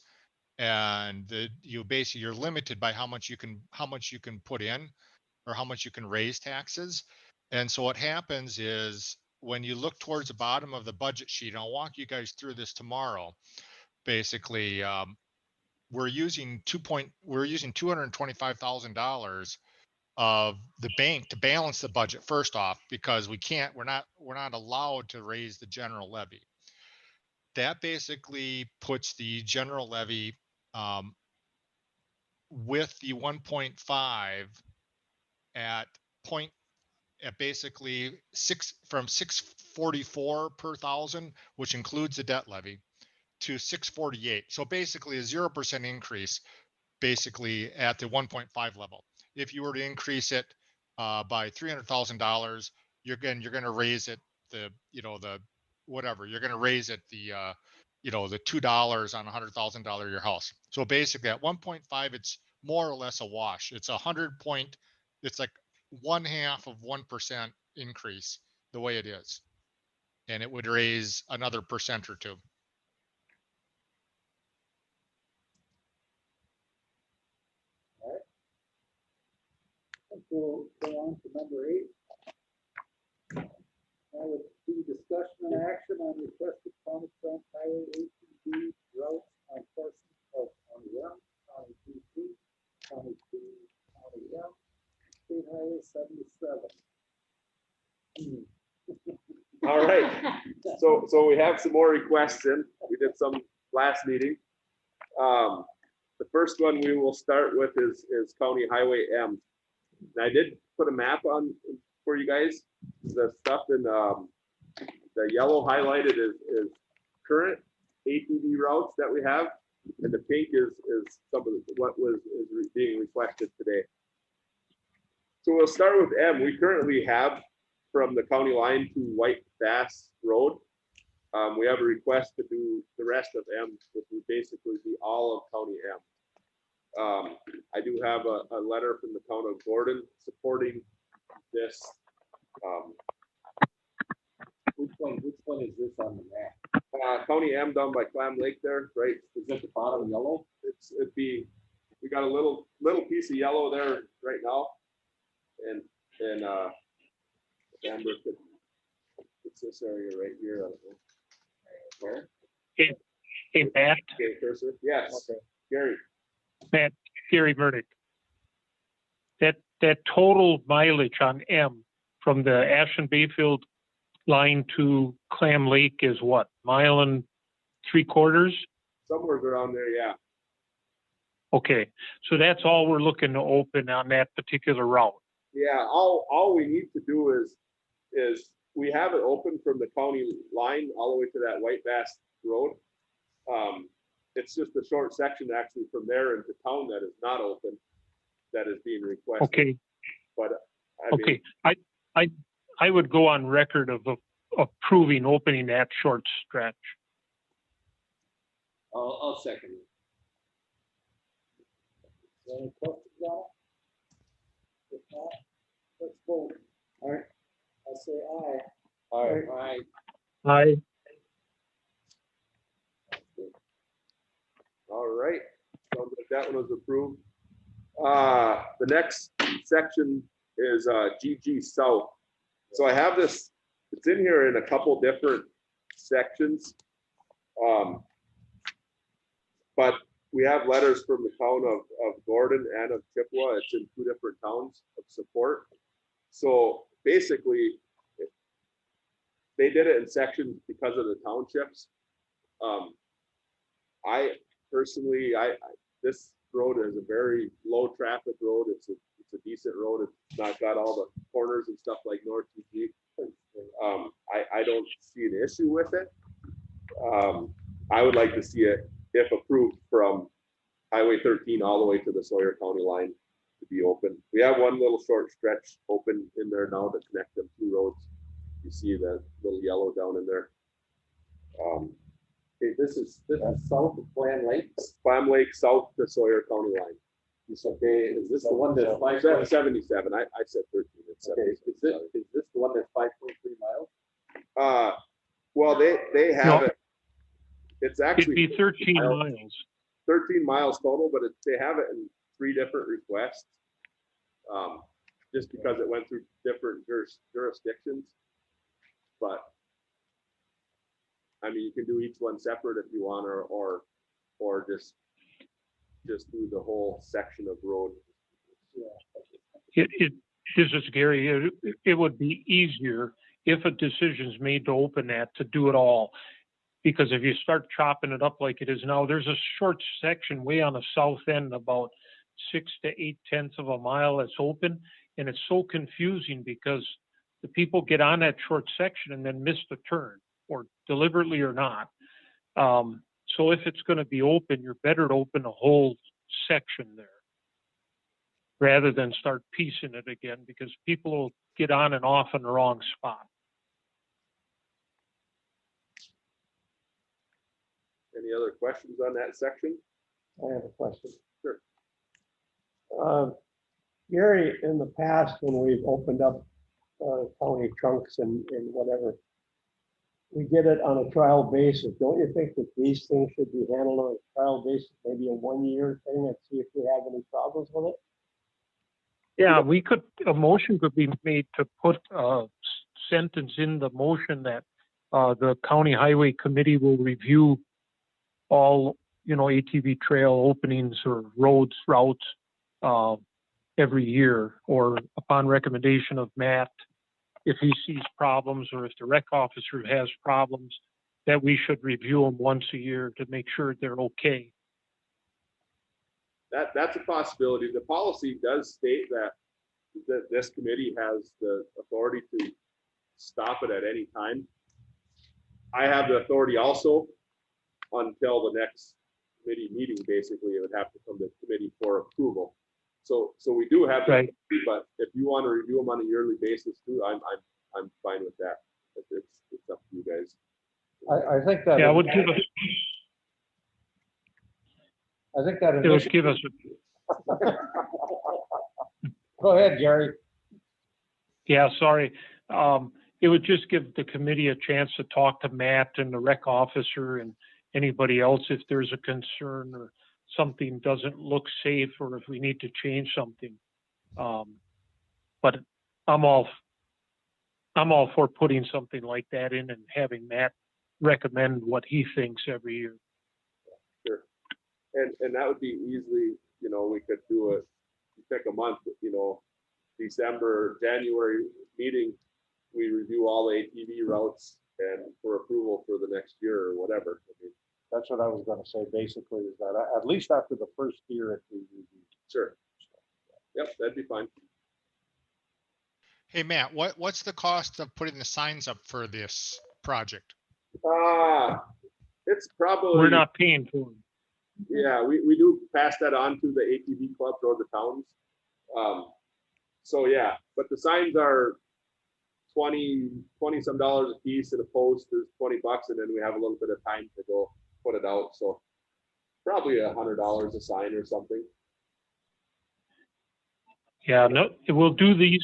and you basically, you're limited by how much you can put in or how much you can raise taxes. And so what happens is when you look towards the bottom of the budget sheet, and I'll walk you guys through this tomorrow, basically, we're using $225,000 of the bank to balance the budget first off, because we're not allowed to raise the general levy. That basically puts the general levy with the 1.5 at basically from 644 per thousand, which includes the debt levy, to 648. So basically a 0% increase basically at the 1.5 level. If you were to increase it by $300,000, you're going to raise it you're going to raise it the $2 on $100,000 your house. So basically at 1.5, it's more or less a wash. It's it's like 0.5% increase the way it is. And it would raise another % or two. We'll go on to number 8. That would be discussion and action on requested county front highway ATV routes on portions of County M, County PC, County P, County M, State Highway 77. All right, so we have some more requests in. We did some last meeting. The first one we will start with is County Highway M. And I did put a map on for you guys. The stuff in the yellow highlighted is current ATV routes that we have, and the pink is some of what is being requested today. So we'll start with M. We currently have from the county line to White Bass Road. We have a request to do the rest of M, which would basically be all of County M. I do have a letter from the town of Gordon supporting this. Which one is this on the map? County M down by Clam Lake there, right? Is that the bottom yellow? We got a little piece of yellow there right now, and Amber, it's this area right here. I don't know. Where? Hey, Matt. Okay, cursor. Yes. Okay. Gary. Matt, Gary Burdick. That total mileage on M from the Ashland Bayfield line to Clam Lake is what? 1.75 miles? Somewhere around there, yeah. Okay, so that's all we're looking to open on that particular route. Yeah, all we need to do is we have it open from the county line all the way to that White Bass Road. It's just a short section actually from there into town that is not open, that is being requested. Okay. But okay, I would go on record of approving opening that short stretch. I'll second it. Any questions on it? If not, let's vote. All right. I'll say aye. Aye. Aye. All right, so that one was approved. The next section is GG South. So I have this, it's in here in a couple different sections. But we have letters from the town of Gordon and of Chippewa. It's in 2 different towns of support. So basically, they did it in sections because of the townships. I personally, this road is a very low traffic road. It's a decent road. It's not got all the corners and stuff like North TG. I don't see an issue with it. I would like to see it, if approved, from Highway 13 all the way to the Sawyer County line to be open. We have one little short stretch open in there now to connect them 2 roads. You see the little yellow down in there. Okay, this is south of Clam Lake. Clam Lake south to Sawyer County line. It's okay, is this the one that's Is 5.3? that 77? I said 13. It's Okay, 77. is this the one that's 5.3 miles? Well, they have it. It's It'd actually be 13 miles. 13 miles total, but they have it in 3 different requests. Just because it went through different jurisdictions. But I mean, you can do each one separate if you want, or just do the whole section of road. This is Gary. It would be easier if a decision is made to open that, to do it all. Because if you start chopping it up like it is now, there's a short section way on the south end, about 6 to 8 tenths of a mile that's open. And it's so confusing because the people get on that short section and then miss the turn, or deliberately or not. So if it's going to be open, you're better to open a whole section there rather than start piecing it again, because people will get on and off in the wrong spot. Any other questions on that section? I have a question. Sure. Gary, in the past, when we've opened up county trunks and whatever, we did it on a trial basis. Don't you think that these things should be handled on a trial basis, maybe a 1-year thing, and see if we have any problems with it? Yeah, a motion could be made to put a sentence in the motion that the county highway committee will review all, ATV trail openings or roads, routes every year, or upon recommendation of Matt, if he sees problems, or if the rec officer has problems, that we should review them once a year to make sure they're okay. That's a possibility. The policy does state that this committee has the authority to stop it at any time. I have the authority also until the next committee meeting. Basically, it would have to come to committee for approval. So we do have that, Right. but if you want to review them on a yearly basis too, I'm fine with that. It's up to you guys. I think that. Yeah, it would give us, I think that. it would give us, Go ahead, Gary. yeah, sorry. It would just give the committee a chance to talk to Matt and the rec officer and anybody else if there's a concern or something doesn't look safe, or if we need to change something. But I'm all for putting something like that in and having Matt recommend what he thinks every year. Sure. And that would be easily, we could do it, pick a month, December, January meeting, we review all the ATV routes and for approval for the next year or whatever. I mean, That's what I was gonna say, basically, is that at least after the first year, if we review. sure. Yep, that'd be fine. Hey, Matt, what's the cost of putting the signs up for this project? It's probably. We're not paying for them. Yeah, we do pass that on to the ATV clubs or the towns. So yeah, but the signs are 20 some dollars a piece, and a post is $20, and then we have a little bit of time to go put it out. So probably $100 a sign or something. Yeah, no, we'll do these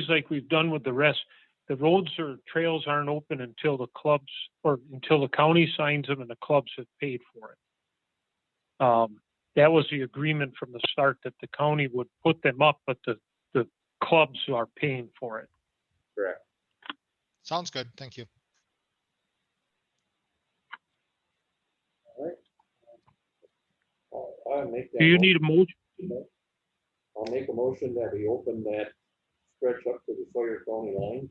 like we've done with the rest. The roads or trails aren't open until the clubs, or until the county signs them and the clubs have paid for it. That was the agreement from the start, that the county would put them up, but the clubs are paying for it. Correct. Sounds good. Thank you. I'll make that. Do you motion. need a motion? I'll make a motion that we open that stretch up to the Sawyer County line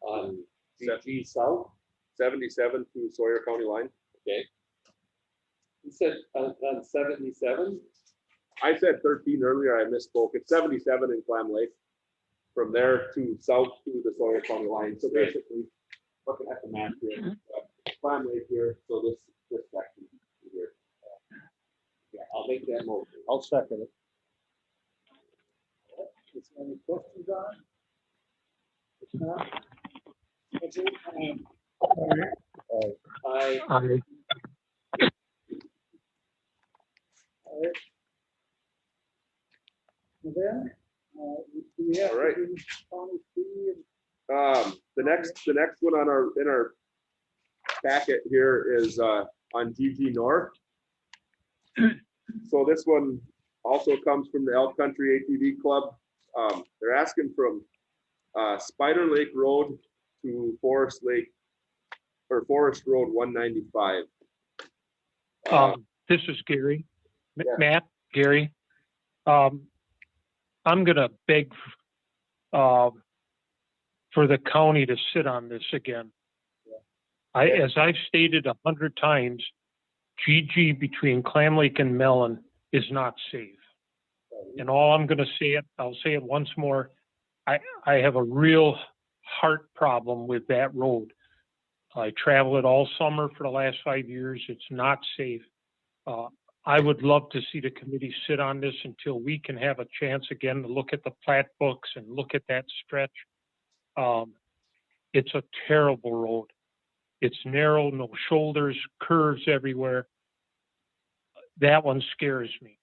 on GG South. 77 to Sawyer County line. Okay. You said on 77? I said 13 earlier, I misspoke. It's 77 in Clam Lake. From there to south to the Sawyer County line. So basically, looking at the map here, Clam Lake here, so this section here. Yeah, I'll make that motion. I'll second it. Is there any questions on it? If not, okay, I, I, all right. And then, do we have All right. to do county fee and The next one on in our packet here is on GG North. So this one also comes from the Elk Country ATV Club. They're asking from Spider Lake Road to Forest Lake or Forest Road 195. this is Gary. Yeah. Matt, Gary. I'm gonna beg for the county to sit on this again. As I've stated 100 times, GG between Clam Lake and Mellon is not safe. And all I'm gonna say it, I'll say it once more. I have a real heart problem with that road. I travel it all summer for the last 5 years. It's not safe. I would love to see the committee sit on this until we can have a chance again to look at the plat books and look at that stretch. It's a terrible road. It's narrow, no shoulders, curves everywhere. That one scares me,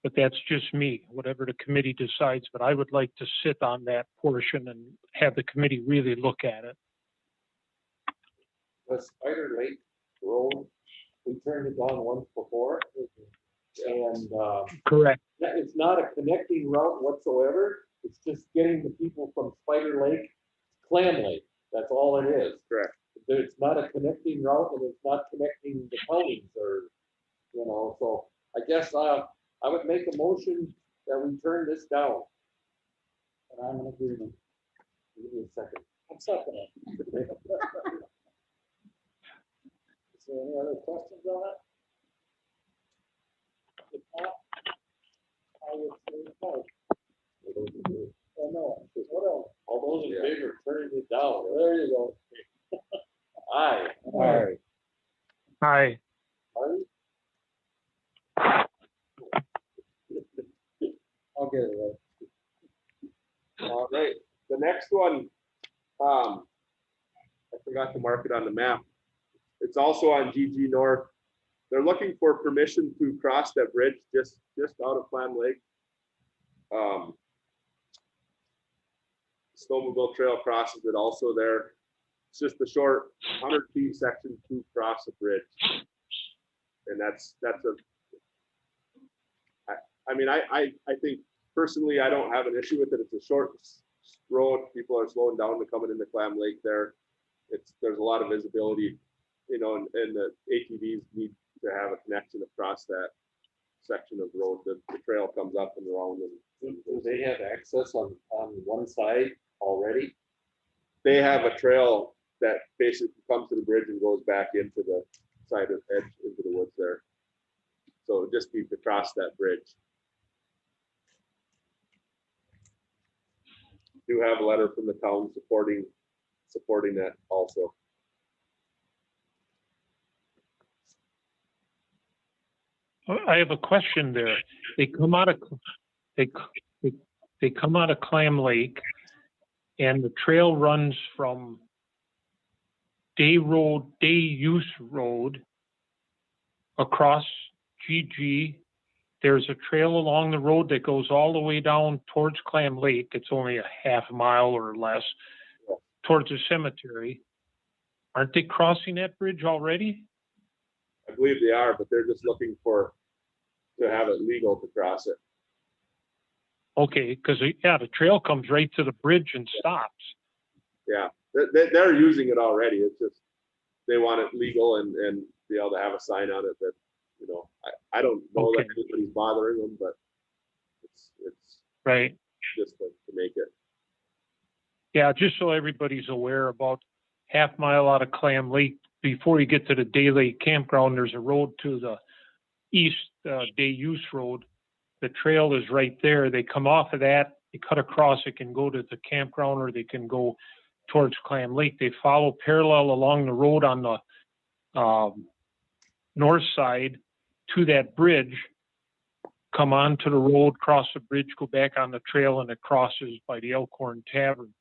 but that's just me, whatever the committee decides. But I would like to sit on that portion and have the committee really look at it. the Spider Lake Road, we turned it down once before. And Correct. it's not a connecting route whatsoever. It's just getting the people from Spider Lake, to Clam Lake. That's all it is. Correct. It's not a connecting route and it's not connecting the counties or, so I guess I would make a motion that we turn this down. and I'm in agreement. Give me a second. I'm seconding. Is there any other questions on it? If not, I would say no. Oh, no, what else? All those in Yeah. favor of turning it down. There you go. Aye. All right. Hi. Marty? I'll get it right. All right, the next one, I forgot to mark it on the map. It's also on GG North. They're looking for permission to cross that bridge just out of Clam Lake. Snowmobile Trail crosses it also there. It's just a short 100 feet section to cross the bridge. And that's I think personally, I don't have an issue with it. It's a short road. People are slowing down to coming into Clam Lake there. There's a lot of visibility, and the ATVs need to have a connection across that section of road. The trail comes up and around. And Do they have access on one side already? they have a trail that basically comes to the bridge and goes back into the side of edge into the woods there. So it'd just be to cross that bridge. Do have a letter from the town supporting that also. I have a question there. They come out of Clam Lake, and the trail runs from Day Use Road across GG. There's a trail along the road that goes all the way down towards Clam Lake. It's only a half mile or less towards the cemetery. Aren't they crossing that bridge already? I believe they are, but they're just looking to have it legal to cross it. Okay, because, yeah, the trail comes right to the bridge and stops. Yeah, they're using it already. It's just, they want it legal and be able to have a sign on it that, you know, I don't know that Okay. anybody's bothering them, but it's Right. just to make it. Yeah, just so everybody's aware, about half mile out of Clam Lake, before you get to the Day Lake Campground, there's a road to the east, Day Use Road. The trail is right there. They come off of that, they cut across, it can go to the campground or they can go towards Clam Lake. They follow parallel along the road on the north side to that bridge, come onto the road, cross the bridge, go back on the trail, and it crosses by the Elkhorn Tavern.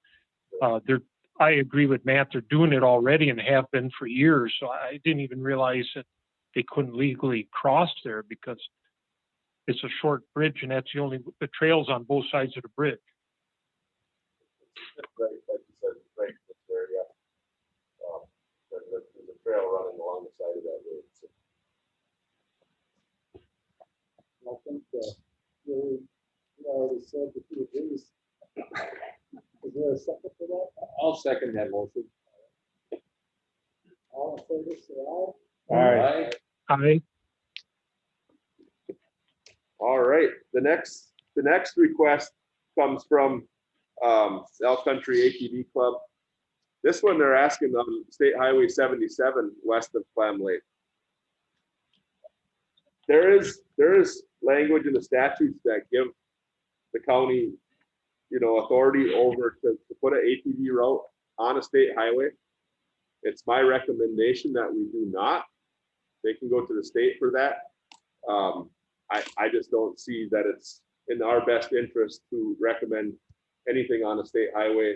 I agree with Matt, they're doing it already and have been for years, so I didn't even realize that they couldn't legally cross there because it's a short bridge and that's the trail's on both sides of the bridge. Right, like you said, right in this area. There's a trail running along the side of that road. So. I think, you already said that you agrees. Is there a second for that? I'll second that motion. All in favor, say aye. All right. I, All right, the next request comes from Elk Country ATV Club. This one they're asking on State Highway 77 west of Clam Lake. There is language in the statutes that give the county, you know, authority over to put an ATV route on a state highway. It's my recommendation that we do not. They can go to the state for that. I just don't see that it's in our best interest to recommend anything on a state highway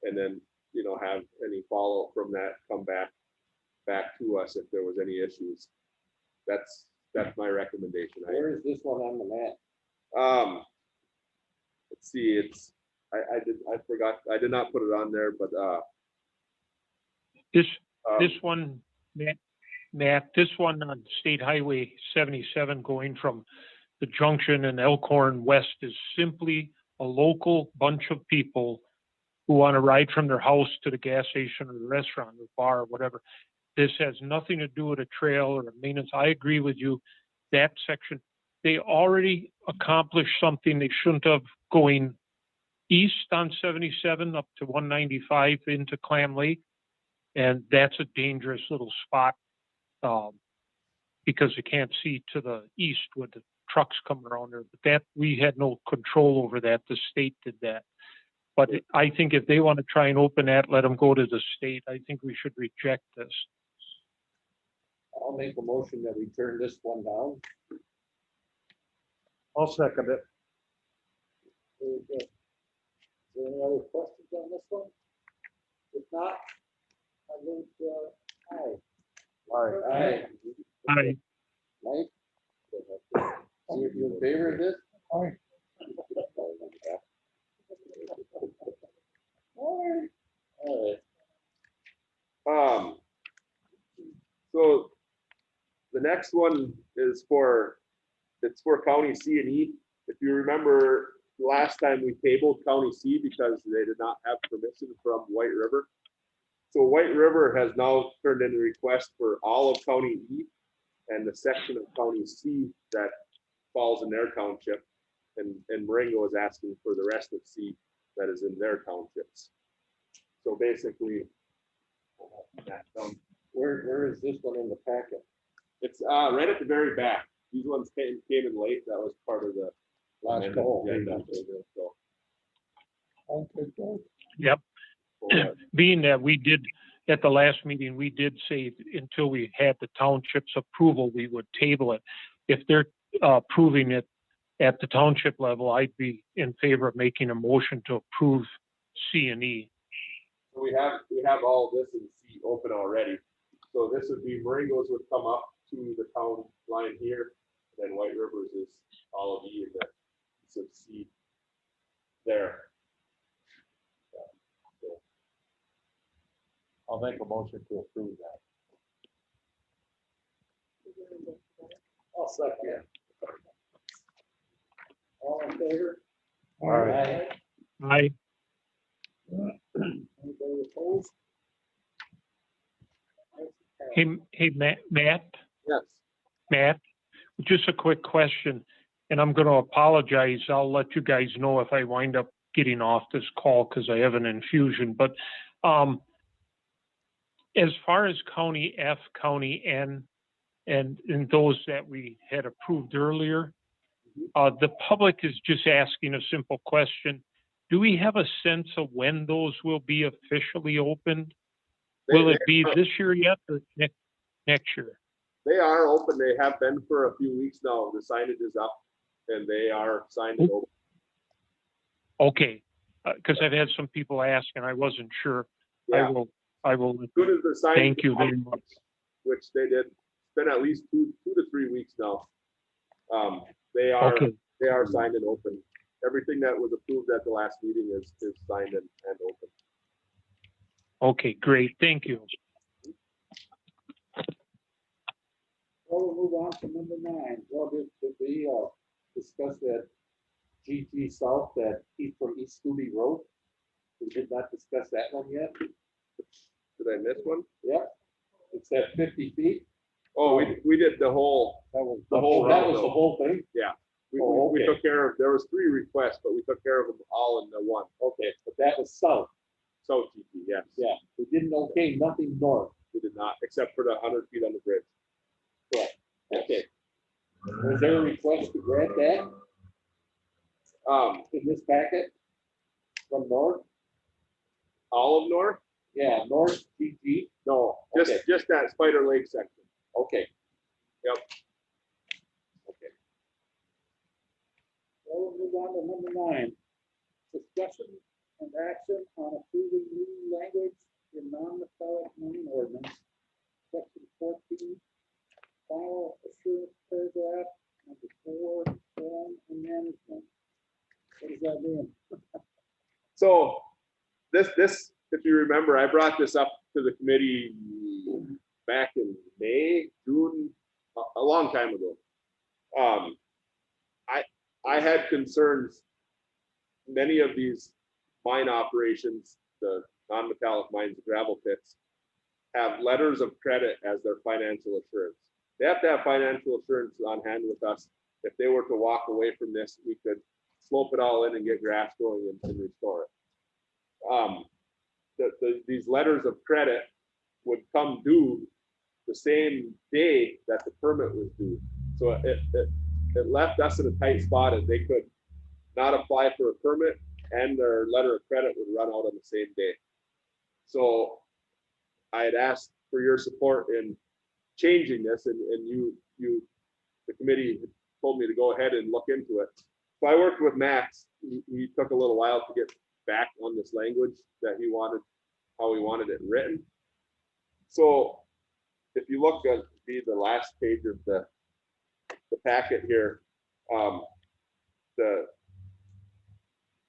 and then, you know, have any follow from that come back to us if there was any issues. That's my recommendation. Where is this one on the map? Let's see, I forgot, I did not put it on there, but this one, Matt, this one on State Highway 77 going from the junction in Elkhorn west is simply a local bunch of people who want to ride from their house to the gas station or the restaurant or bar or whatever. This has nothing to do with a trail or a maintenance. I agree with you. That section, they already accomplished something they shouldn't have, going east on 77 up to 195 into Clam Lake. And that's a dangerous little spot because you can't see to the east with the trucks coming around there. But that, we had no control over that. The state did that. But I think if they want to try and open that, let them go to the state. I think we should reject this. I'll make a motion that we turn this one down. I'll second it. Very good. Is there any other questions on this one? If not, I think, aye. All right. Aye. I, Mike? You in favor of this? Aye. All right. So the next one is for County C and E. If you remember, last time we tabled County C because they did not have permission from White River. So White River has now turned in a request for all of County E and the section of County C that falls in their township. And Marengo is asking for the rest of C that is in their townships. So basically, Where is this one in the packet? it's right at the very back. These ones came in late. That was part of the Last call. agenda. So, yep. for, Being that we did, at the last meeting, we did say until we had the township's approval, we would table it. If they're approving it at the township level, I'd be in favor of making a motion to approve C and E. So we have all this in C open already. So this would be Marengo's would come up to the town line here, then White Rivers is all of E and then so C there. I'll make a motion to approve that. I'll second. All in favor? All right. I, Anybody opposed? hey, Matt, Yes. Matt, just a quick question, and I'm gonna apologize. I'll let you guys know if I wind up getting off this call because I have an infusion, but, as far as County F, County N, and those that we had approved earlier, the public is just asking a simple question. Do we have a sense of when those will be officially opened? Will it be this year yet or next year? They are open. They have been for a few weeks now. The signage is up and they are signed and open. Okay, because I've had some people ask and I wasn't sure. Yeah. I will, As soon as the signage. thank you is very up, much. Which they did. It's been at least two to 3 weeks now. They are Okay, signed and open. Everything that was approved at the last meeting is signed and open. okay, great, thank you. Well, we'll move on to number 9. Well, did we discuss that GT South, that from East Scooby Road? We did not discuss that one yet. Did I miss one? Yeah. It's at 50 feet. Oh, we did the whole, That was the whole That road was the though. whole thing? We Oh, okay. took care of, there was 3 requests, but we took care of them all in the one. Okay, but that was south. So GT, yes. Yeah, we didn't okay nothing north. We did not, except for the 100 feet on the bridge. Okay. Was there a request to grant that in this packet from north? All of North? Yeah, north GT. No, Okay. just that Spider Lake section. Okay. Yep. Okay. Well, we'll move on to number 9. Discussion and action on approving new language in non-metallic mining ordinance, section 14, final assurance paragraph, number 4, form and management. What does that mean? So this, if you remember, I brought this up to the committee back in May, June, a long time ago. I had concerns. Many of these mine operations, the non-metallic mines, the gravel pits, have letters of credit as their financial assurance. They have to have financial assurance on hand with us. If they were to walk away from this, we could slope it all in and get grass growing and restore it. These letters of credit would come due the same day that the permit was due. So it left us in a tight spot as they could not apply for a permit and their letter of credit would run out on the same day. So I had asked for your support in changing this and the committee told me to go ahead and look into it. So I worked with Max. He took a little while to get back on this language that he wanted, how he wanted it written. So if you look at the last page of the packet here,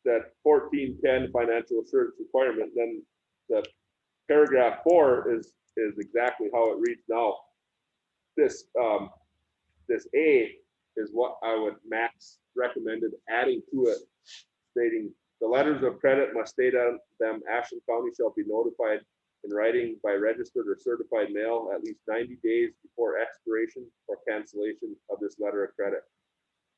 that 1410 financial assurance requirement, then the paragraph 4 is exactly how it reads now. This A is what Max recommended adding to it, stating the letters of credit must state on them Ashland County shall be notified in writing by registered or certified mail at least 90 days before expiration or cancellation of this letter of credit.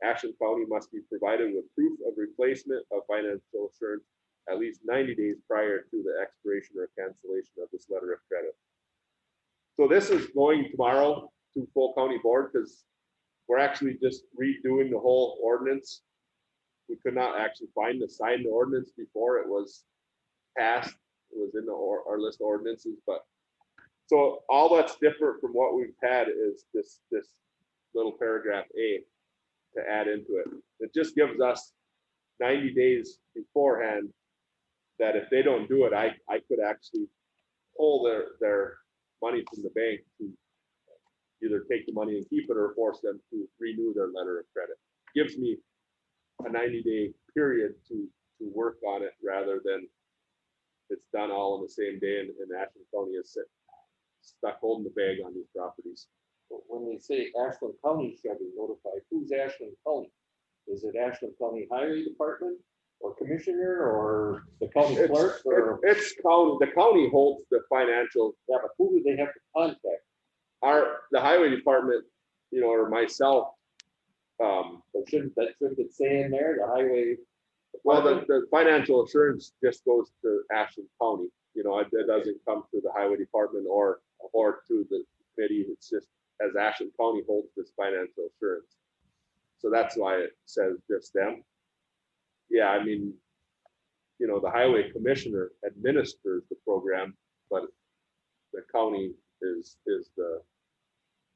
Ashland County must be provided with proof of replacement of financial assurance at least 90 days prior to the expiration or cancellation of this letter of credit. So this is going tomorrow to full county board because we're actually just redoing the whole ordinance. We could not actually find the signed ordinance before it was passed. It was in our list of ordinances, but so all that's different from what we've had is this little paragraph A to add into it. It just gives us 90 days beforehand that if they don't do it, I could actually pull their money from the bank to either take the money and keep it or force them to renew their letter of credit. Gives me a 90-day period to work on it rather than it's done all in the same day and Ashland County is stuck holding the bag on these properties. But when we say Ashland County shall be notified, who's Ashland County? Is it Ashland County Highway Department? or commissioner or the county It's, clerk or, it's county, the county holds the financial, yeah, but who do they have to contact? the highway department, you know, or myself. But shouldn't it say in there, the highway? Well, the financial assurance just goes to Ashland County, you know, it doesn't come to the highway department or to the committee. It's just as Ashland County holds this financial assurance. So that's why it says just them. Yeah, I mean, you know, the highway commissioner administers the program, but the county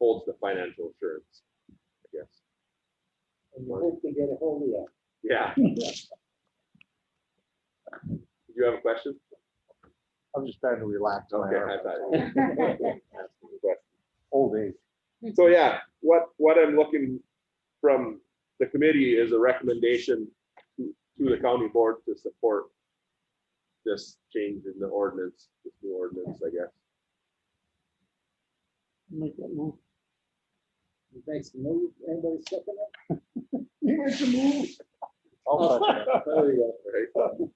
holds the financial assurance, I guess. And you hope to get a hold of you. Yeah. Did you have a question? I'm just trying to relax. my Okay, arm. I thought. Old age. So yeah, what I'm looking from the committee is a recommendation to the county board to support this change in the ordinance, this new ordinance, I guess. Make that move. You make some move, anybody second it? You make the move. I'll second it. There you Right? go.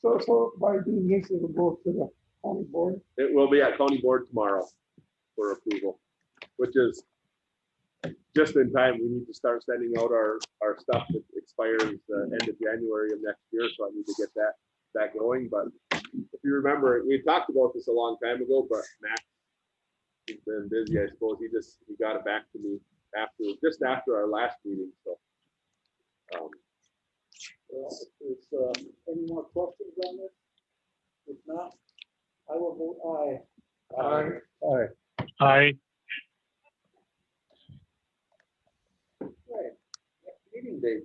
So by doing this, it'll go to the county board. It will be at county board tomorrow for approval, which is just in time. We need to start sending out our stuff that expires end of January of next year, so I need to get that going. But if you remember, we talked about this a long time ago, but Max has been busy, I suppose. He got it back to me just after our last meeting, so. Well, if there's any more questions on this? If not, I will vote aye. Aye. Aye. I, Right, next meeting date.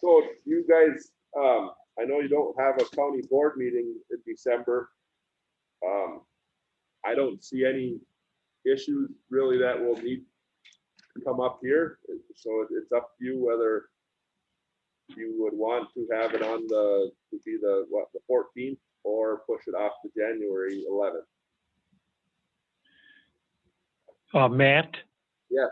So you guys, I know you don't have a county board meeting in December. I don't see any issues really that will need to come up here. So it's up to you whether you would want to have it on the 14th or push it off to January 11th. Matt, Yes.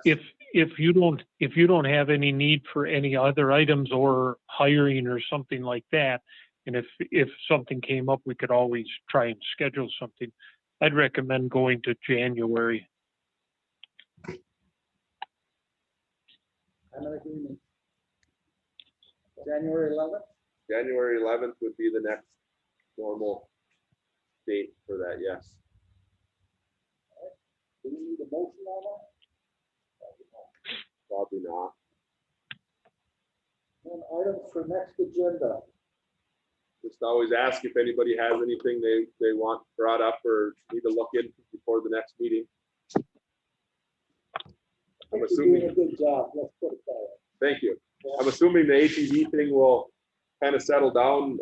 if you don't have any need for any other items or hiring or something like that, and if something came up, we could always try and schedule something. I'd recommend going to January. I'm in agreement. January 11th? January 11th would be the next normal date for that, yes. Do we need a motion on Probably not. that? And items for next agenda. Just always ask if anybody has anything they want brought up or need to look into before the next meeting. I I'm think you're doing assuming, a good job, let's put it that way. thank you. I'm assuming the ATV thing will kind of settle down.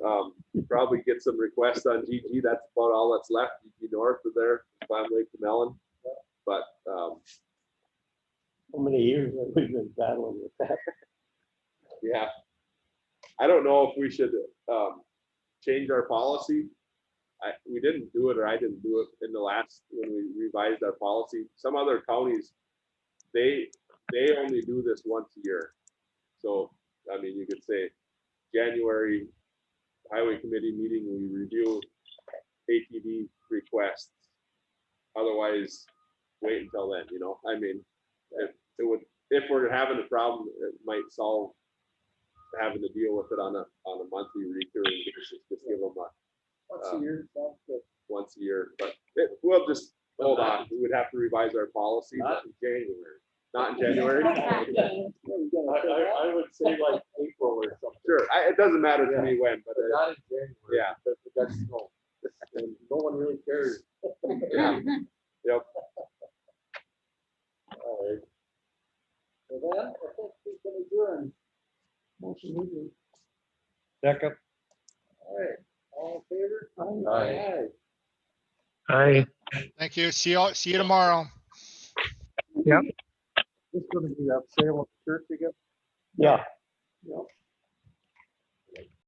Probably get some requests on GG. That's about all that's left. GG north of there, Clam Lake to Mellon. But How many years have we been battling with that? yeah, I don't know if we should change our policy. We didn't do it, or I didn't do it in the last, when we revised our policy. Some other counties, they only do this once a year. So, I mean, you could say January highway committee meeting, we review ATV requests. Otherwise, wait until then, you know, I mean, if we're having a problem, it might solve having to deal with it on a monthly recurring basis. Just give them Once a year, sounds good. once a year, but we'll just hold on. We would have to revise our policy. Not in January. Not in January. I would say like April or something. Sure, it doesn't matter to me when, but But not in January. yeah. But that's no, and no one really cares. yeah, yep. All right. For that, I think we can adjourn. Motion adjourned. Second. All right, all in favor? Aye. I, Thank you. See you tomorrow. This gonna be that sale of the church again? Yeah. Yep.